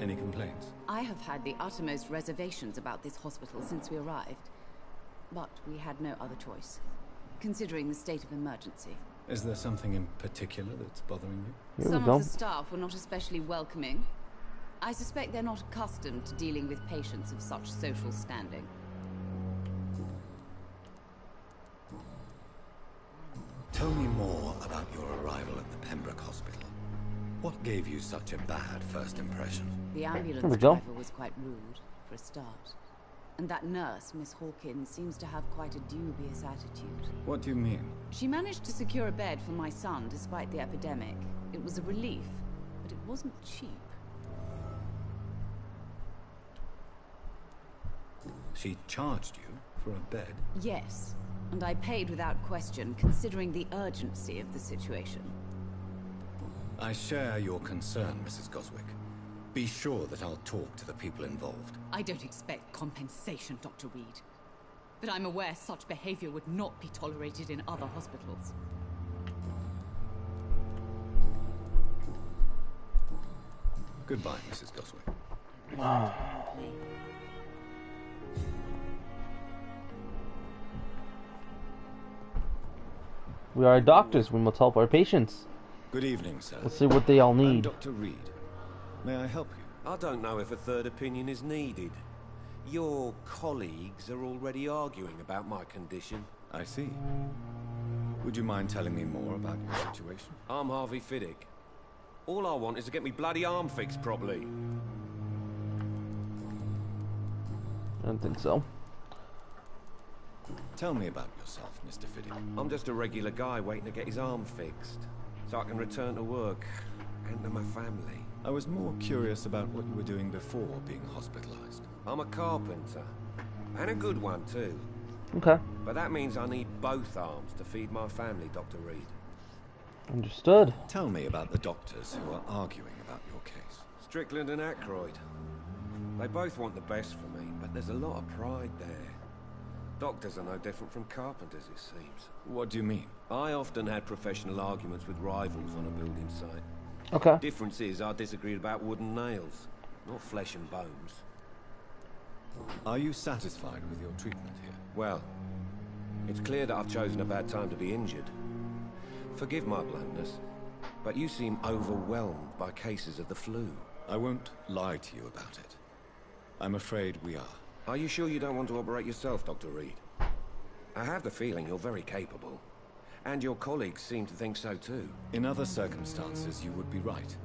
Any complaints? I have had the uttermost reservations about this hospital since we arrived. But we had no other choice, considering the state of emergency. Is there something in particular that's bothering you? Some of the staff were not especially welcoming. I suspect they're not accustomed to dealing with patients of such social standing. Tell me more about your arrival at the Pembroke Hospital. What gave you such a bad first impression? The ambulance driver was quite rude, for a start. And that nurse, Miss Hawkins, seems to have quite a dubious attitude. What do you mean? She managed to secure a bed for my son despite the epidemic. It was a relief, but it wasn't cheap. She charged you for a bed? Yes, and I paid without question, considering the urgency of the situation. I share your concern, Mrs. Goswick. Be sure that I'll talk to the people involved. I don't expect compensation, Dr. Reed. But I'm aware such behavior would not be tolerated in other hospitals. Goodbye, Mrs. Goswick. We are doctors. We must help our patients. Good evening, sir. Let's see what they all I'm need. Dr. Reed. May I help you? I don't know if a third opinion is needed. Your colleagues are already arguing about my condition. I see. Would you mind telling me more about your situation? I'm Harvey Fiddick. All I want is to get me bloody arm fixed properly. I don't think so. Tell me about yourself, Mr. Fiddick. I'm just a regular guy waiting to get his arm fixed, so I can return to work and to my family. I was more curious about what you were doing before being hospitalized. I'm a carpenter, and a good one too. Okay. But that means I need both arms to feed my family, Dr. Reed. Understood. Tell me about the doctors who are arguing about your case. Strickland and Aykroyd. They both want the best for me, but there's a lot of pride there. Doctors are no different from carpenters, it seems. What do you mean? I often had professional arguments with rivals on a building site. Okay. Difference is I disagreed about wooden nails, not flesh and bones. Are you satisfied with your treatment here? Well, it's clear that I've chosen a bad time to be injured. Forgive my bluntness, but you seem overwhelmed by cases of the flu. I won't lie to you about it. I'm afraid we are. Are you sure you don't want to operate yourself, Dr. Reed? I have the feeling you're very capable. And your colleagues seem to think so too. In other circumstances, you would be right.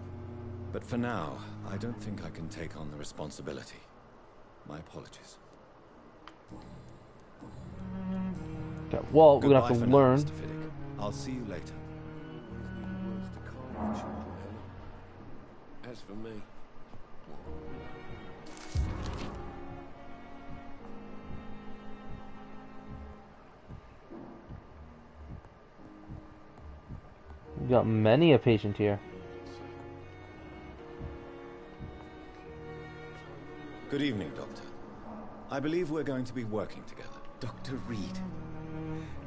But for now, I don't think I can take on the responsibility. My apologies. Okay. Well, we're gonna have to Goodbye for now, learn. Mr. Fiddick. I'll see you later. As for me... We've got many a patient here. Good evening, Doctor. I believe we're going to be working together. Dr. Reed,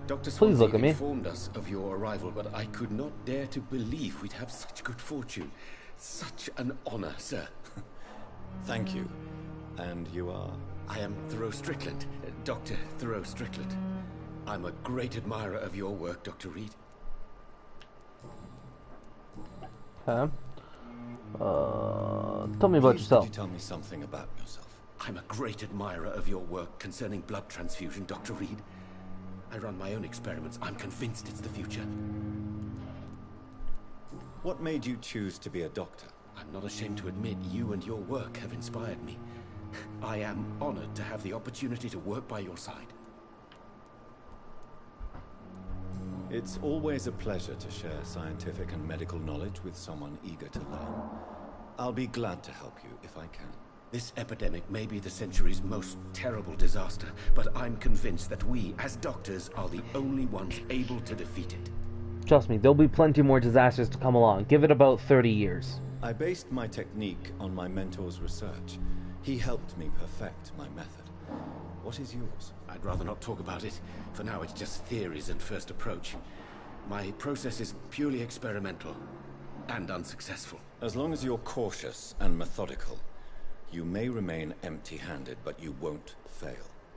Dr. Please Swansea look at me. informed us of your arrival, but I could not dare to believe we'd have such good fortune. Such an honor, sir. Thank you. And you are? I am Thoreau Strickland, Dr. Thoreau Strickland. I'm a great admirer of your work, Dr. Reed. Okay. Tell me about yourself. Could you tell me something about yourself? I'm a great admirer of your work concerning blood transfusion, Dr. Reed. I run my own experiments. I'm convinced it's the future. What made you choose to be a doctor? I'm not ashamed to admit you and your work have inspired me. I am honored to have the opportunity to work by your side. It's always a pleasure to share scientific and medical knowledge with someone eager to learn. I'll be glad to help you if I can. This epidemic may be the century's most terrible disaster, but I'm convinced that we, as doctors, are the only ones able to defeat it. Trust me, there'll be plenty more disasters to come along. Give it about 30 years. I based my technique on my mentor's research. He helped me perfect my method. What is yours? I'd rather not talk about it. For now, it's just theories and first approach. My process is purely experimental and unsuccessful. As long as you're cautious and methodical, you may remain empty-handed, but you won't fail.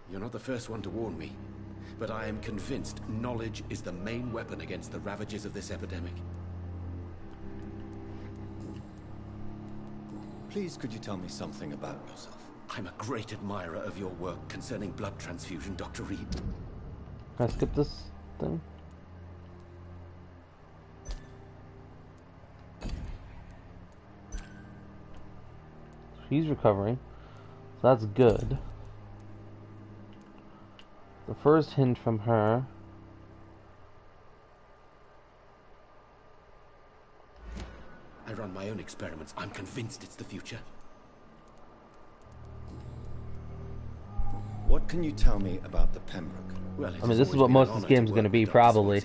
You're not the first one to warn me, but I am convinced knowledge is the main weapon against the ravages of this epidemic. Please, could you tell me something about yourself? I'm a great admirer of your work concerning blood transfusion, Dr. Reed. Can I skip this thing? She's recovering, so that's good. The first hint from her. I run my own experiments. I'm convinced it's the future. What can you tell me about the Pembroke? Well, I mean, this is what most of this game is going to be, probably.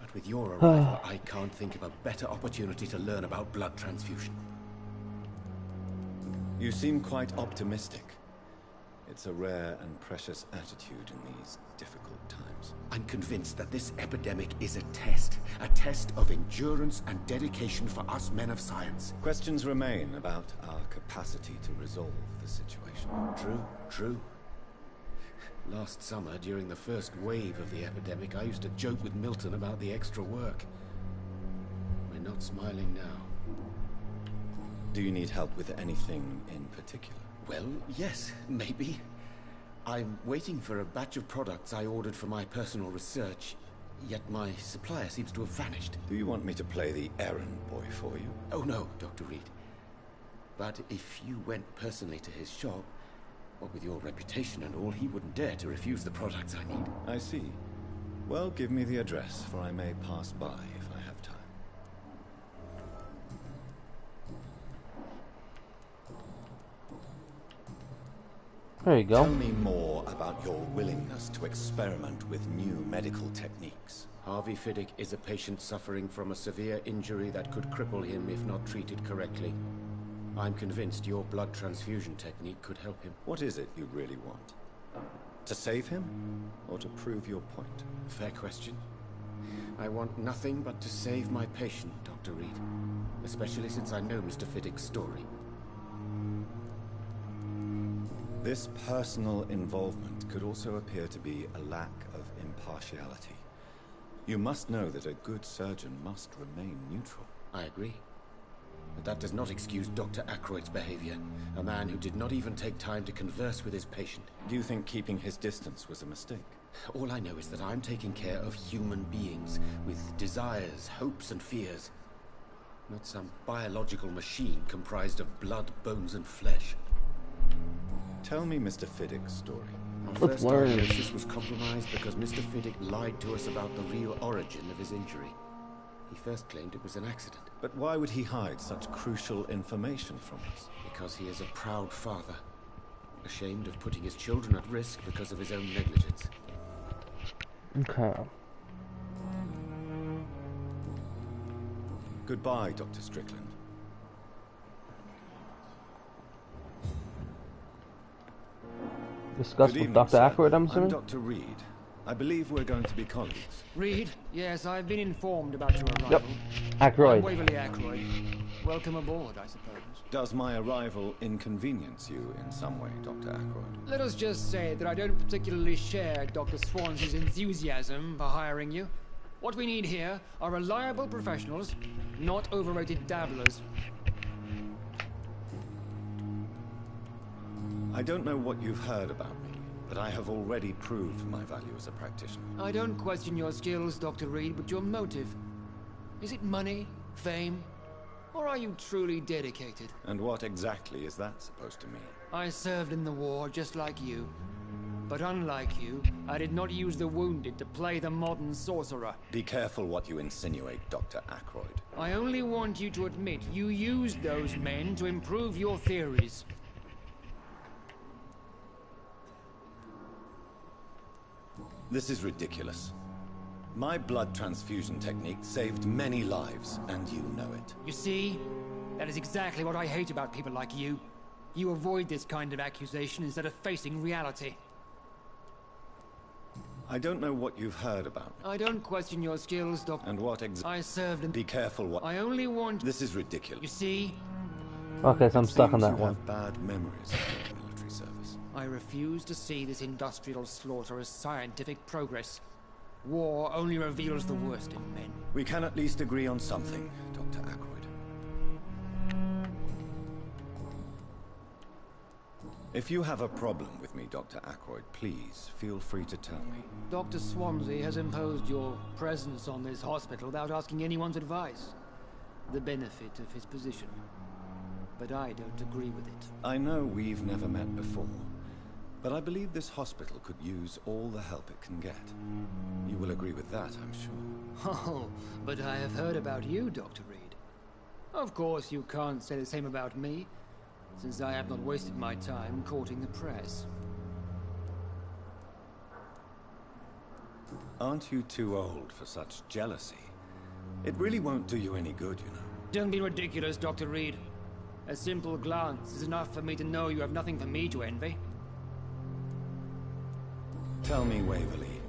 But with your arrival, I can't think of a better opportunity to learn about blood transfusion. You seem quite optimistic. It's a rare and precious attitude in these difficult times. I'm convinced that this epidemic is a test of endurance and dedication for us men of science. Questions remain about our capacity to resolve the situation. True. Last summer, during the first wave of the epidemic, I used to joke with Milton about the extra work. We're not smiling now. Do you need help with anything in particular? Well, yes, maybe. I'm waiting for a batch of products I ordered for my personal research, yet my supplier seems to have vanished. Do you want me to play the errand boy for you? Oh no, Dr. Reed. But if you went personally to his shop, what with your reputation and all, he wouldn't dare to refuse the products I need. I see. Well, give me the address, for I may pass by if I have time. There you go. Tell me more about your willingness to experiment with new medical techniques. Harvey Fiddick is a patient suffering from a severe injury that could cripple him if not treated correctly. I'm convinced your blood transfusion technique could help him. What is it you really want? To save him, or to prove your point? Fair question. I want nothing but to save my patient, Dr. Reed. Especially since I know Mr. Fiddick's story. This personal involvement could also appear to be a lack of impartiality. You must know that a good surgeon must remain neutral. I agree. But that does not excuse Dr. Ackroyd's behavior. A man who did not even take time to converse with his patient. Do you think keeping his distance was a mistake? All I know is that I'm taking care of human beings with desires, hopes, and fears. Not some biological machine comprised of blood, bones, and flesh. Tell me Mr. Fiddick's story. Our first diagnosis was compromised because Mr. Fiddick lied to us about the real origin of his injury. He first claimed it was an accident. But why would he hide such crucial information from us? Because he is a proud father, ashamed of putting his children at risk because of his own negligence. Okay. Goodbye, Dr. Strickland. Discuss with Dr. Ackroyd, I'm assuming? I'm Dr. Reed. I believe we're going to be colleagues. Reed, yes, I've been informed about your arrival. Yep. Ackroyd. I'm Waverly Ackroyd. Welcome aboard, I suppose. Does my arrival inconvenience you in some way, Dr. Ackroyd? Let us just say that I don't particularly share Dr. Swansea's enthusiasm for hiring you. What we need here are reliable professionals, not overrated dabblers. I don't know what you've heard about me, but I have already proved my value as a practitioner. I don't question your skills, Dr. Reed, but your motive. Is it money, fame, or are you truly dedicated? And what exactly is that supposed to mean? I served in the war just like you. But unlike you, I did not use the wounded to play the modern sorcerer. Be careful what you insinuate, Dr. Ackroyd. I only want you to admit you used those men to improve your theories. This is ridiculous. My blood transfusion technique saved many lives, and you know it. You see? That is exactly what I hate about people like you. You avoid this kind of accusation instead of facing reality. I don't know what you've heard about me. I don't question your skills, Doctor. And what I served in... Be careful what... I only want... This is ridiculous. You see? Okay, so I'm stuck on that you one. Have bad memories of your military service. I refuse to see this industrial slaughter as scientific progress. War only reveals the worst in men. We can at least agree on something, Dr. Ackroyd. If you have a problem with me, Dr. Ackroyd, please feel free to tell me. Dr. Swansea has imposed your presence on this hospital without asking anyone's advice. The benefit of his position. But I don't agree with it. I know we've never met before, but I believe this hospital could use all the help it can get. You will agree with that, I'm sure. Oh, but I have heard about you, Dr. Reed. Of course, you can't say the same about me, since I have not wasted my time courting the press. Aren't you too old for such jealousy? It really won't do you any good, you know. Don't be ridiculous, Dr. Reed. A simple glance is enough for me to know you have nothing for me to envy. Tell me, Waverly,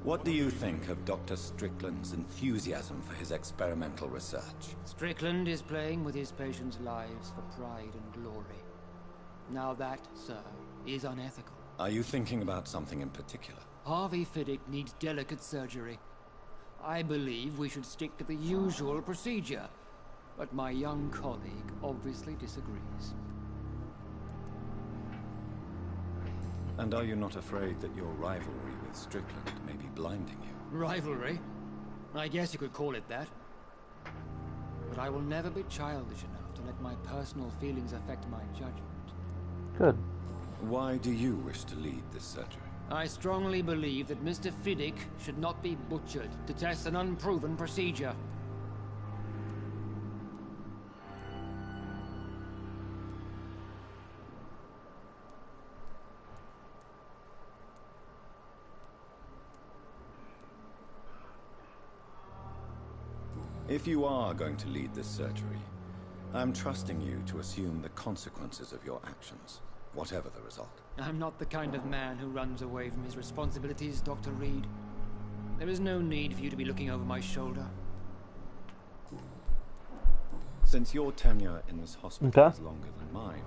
what do you think of Dr. Strickland's enthusiasm for his experimental research? Strickland is playing with his patients' lives for pride and glory. Now that, sir, is unethical. Are you thinking about something in particular? Harvey Fiddick needs delicate surgery. I believe we should stick to the usual procedure, but my young colleague obviously disagrees. And are you not afraid that your rivalry with Strickland may be blinding you? Rivalry? I guess you could call it that. But I will never be childish enough to let my personal feelings affect my judgment. Good. Why do you wish to lead this surgery? I strongly believe that Mr. Fiddick should not be butchered to test an unproven procedure. If you are going to lead this surgery, I'm trusting you to assume the consequences of your actions, whatever the result. I'm not the kind of man who runs away from his responsibilities, Dr. Reed. There is no need for you to be looking over my shoulder. Since your tenure in this hospital is longer than mine,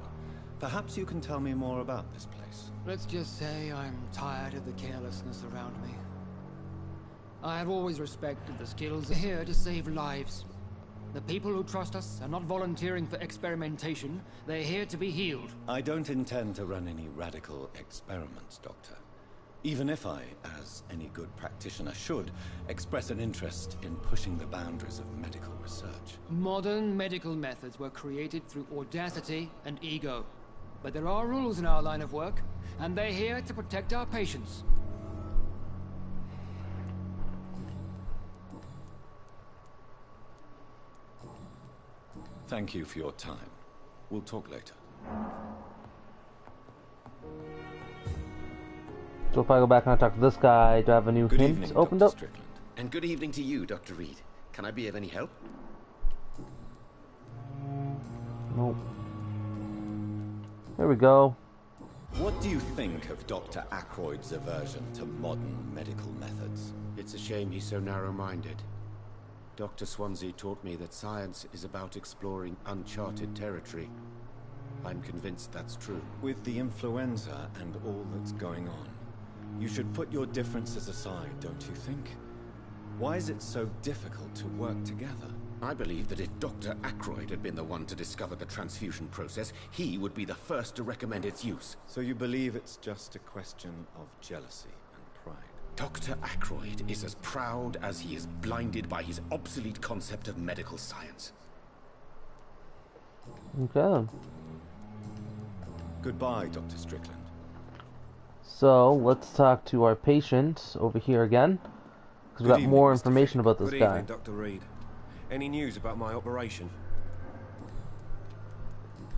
perhaps you can tell me more about this place. Let's just say I'm tired of the carelessness around me. I have always respected the skills here to save lives. The people who trust us are not volunteering for experimentation. They're here to be healed. I don't intend to run any radical experiments, Doctor. Even if I, as any good practitioner should, express an interest in pushing the boundaries of medical research. Modern medical methods were created through audacity and ego. But there are rules in our line of work, and they're here to protect our patients. Thank you for your time. We'll talk later. So if I go back and I talk to this guy, do I have a new hint opened up? Strickland. And good evening to you, Dr. Reed. Can I be of any help? Nope. There we go. What do you think of Dr. Ackroyd's aversion to modern medical methods? It's a shame he's so narrow-minded. Dr. Swansea taught me that science is about exploring uncharted territory. I'm convinced that's true. With the influenza and all that's going on, you should put your differences aside, don't you think? Why is it so difficult to work together? I believe that if Dr. Ackroyd had been the one to discover the transfusion process, he would be the first to recommend its use. So you believe it's just a question of jealousy and pride? Dr. Ackroyd is as proud as he is blinded by his obsolete concept of medical science. Okay. Goodbye, Dr. Strickland. So, let's talk to our patient over here again. Because we got more information about this guy. Good evening, Dr. Reed. Any news about my operation?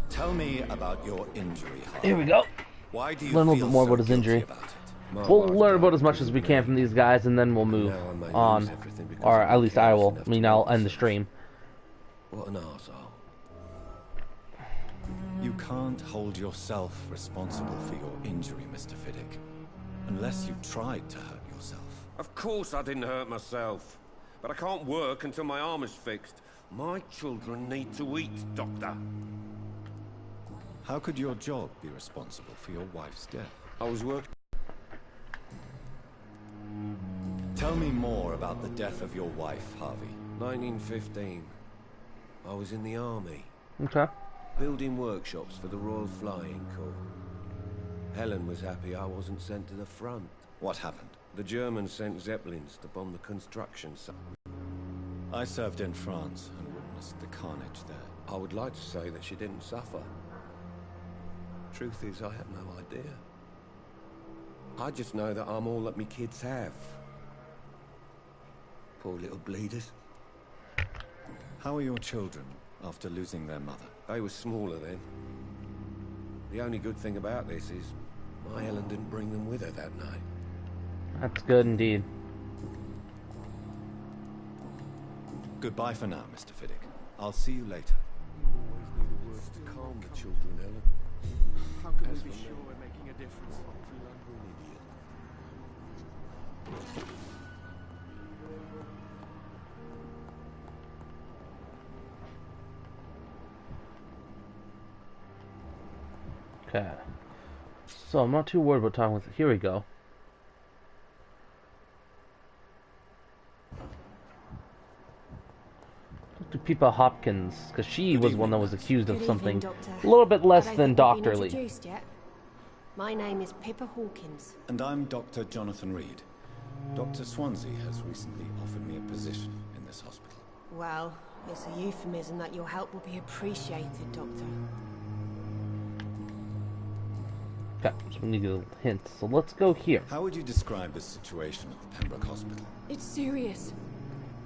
Tell me about your injury, Harvey. Here we go. Why do you learn a little feel bit more so about his injury. about it? We'll learn about as much as we can from these guys, and then we'll move on. Or at least I will. I mean, I'll end the stream. What an arsehole. You can't hold yourself responsible for your injury, Mr. Fiddick. Unless you tried to hurt yourself. Of course I didn't hurt myself. But I can't work until my arm is fixed. My children need to eat, Doctor. How could your job be responsible for your wife's death? I was working. Tell me more about the death of your wife, Harvey. 1915. I was in the army. Okay. Building workshops for the Royal Flying Corps. Helen was happy I wasn't sent to the front. What happened? The Germans sent Zeppelins to bomb the construction site. I served in France and witnessed the carnage there. I would like to say that she didn't suffer. Truth is, I have no idea. I just know that I'm all that me kids have. Poor little bleeders. How are your children after losing their mother? They were smaller then. The only good thing about this is my Helen didn't bring them with her that night. That's good indeed. Goodbye for now, Mr. Fiddick. I'll see you later. Always need a word to calm the children, Helen. How can we be sure we're making a difference? Okay. So I'm not too worried about talking with. Here we go. To Pippa Hopkins, because she was one that was accused of something a little bit less than doctorly. My name is Pippa Hawkins. And I'm Dr. Jonathan Reed. Dr. Swansea has recently offered me a position in this hospital. Well, it's a euphemism that your help will be appreciated, Doctor. Okay, so we need a hint. So let's go here. How would you describe the situation at the Pembroke Hospital? It's serious.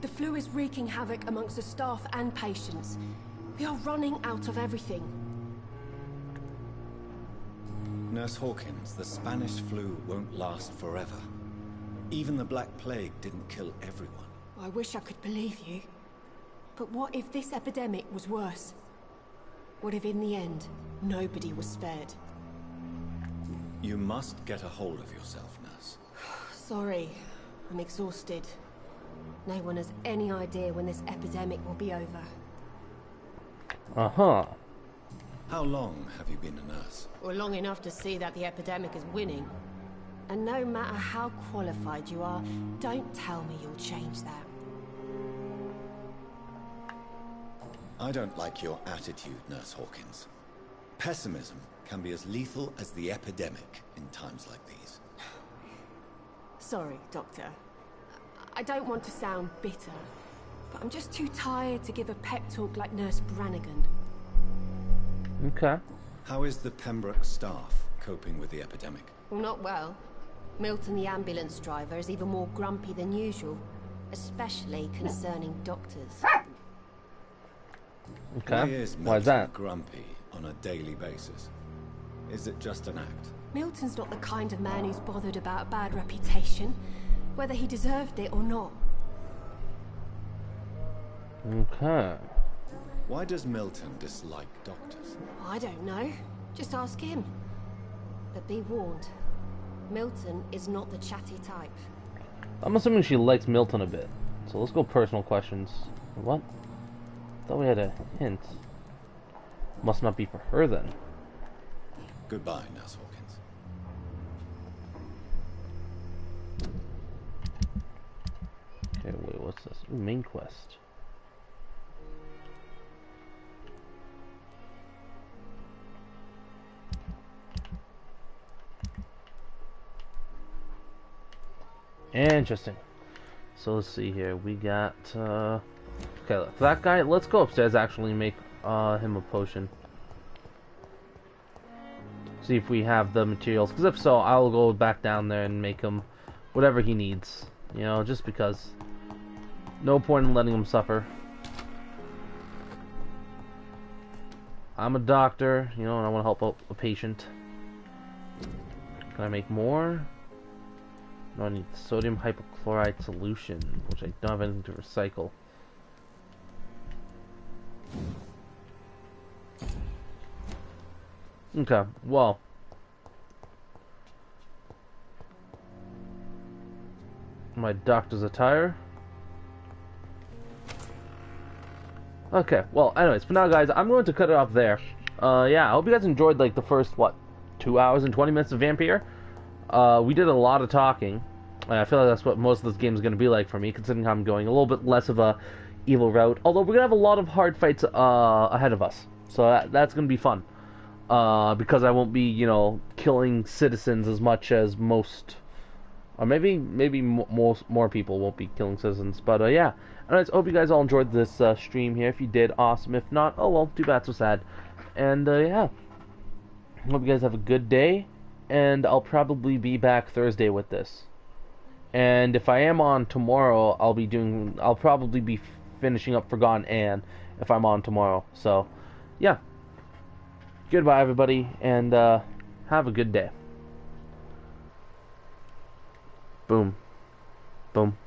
The flu is wreaking havoc amongst the staff and patients. We are running out of everything. Nurse Hawkins, the Spanish flu won't last forever. Even the Black Plague didn't kill everyone. I wish I could believe you. But what if this epidemic was worse? What if in the end, nobody was spared? You must get a hold of yourself, nurse. Sorry, I'm exhausted. No one has any idea when this epidemic will be over. Uh-huh. How long have you been a nurse? Well, long enough to see that the epidemic is winning. And no matter how qualified you are, don't tell me you'll change that. I don't like your attitude, Nurse Hawkins. Pessimism can be as lethal as the epidemic in times like these. Sorry, Doctor. I don't want to sound bitter, but I'm just too tired to give a pep talk like Nurse Brannigan. Okay. How is the Pembroke staff coping with the epidemic? Well, not well. Milton, the ambulance driver, is even more grumpy than usual, especially concerning doctors. Okay. Why is Why Milton is that? grumpy on a daily basis? Is it just an act? Milton's not the kind of man who's bothered about a bad reputation, whether he deserved it or not. Okay. Why does Milton dislike doctors? I don't know. Just ask him. But be warned, Milton is not the chatty type. I'm assuming she likes Milton a bit. So let's go personal questions. What? Thought we had a hint. Must not be for her then. Goodbye, Nurse Hawkins. Okay, wait, what's this? Ooh, main quest. Interesting. So let's see here. We got okay, for that guy, let's go upstairs actually and make him a potion. See if we have the materials, because if so, I'll go back down there and make him whatever he needs. You know, just because. No point in letting him suffer. I'm a doctor, you know, and I want to help out a patient. Can I make more? No, I need sodium hypochlorite solution, which I don't have anything to recycle. Okay, well. My doctor's attire. Okay, well, anyways, for now, guys, I'm going to cut it off there. Yeah, I hope you guys enjoyed, like, the first, what, 2 hours and 20 minutes of Vampyr? We did a lot of talking. I feel like that's what most of this game is going to be like for me, considering how I'm going a little bit less of a evil route. Although, we're going to have a lot of hard fights ahead of us. So that's going to be fun. Because I won't be, you know, killing citizens as much as most... Or maybe more people won't be killing citizens. But, yeah. Anyways, I hope you guys all enjoyed this stream here. If you did, awesome. If not, oh well, too bad, so sad. And, yeah. Hope you guys have a good day. And I'll probably be back Thursday with this. And if I am on tomorrow, I'll probably be finishing up Forgotten Anne if I'm on tomorrow. So, yeah. Goodbye, everybody, and have a good day. Boom. Boom.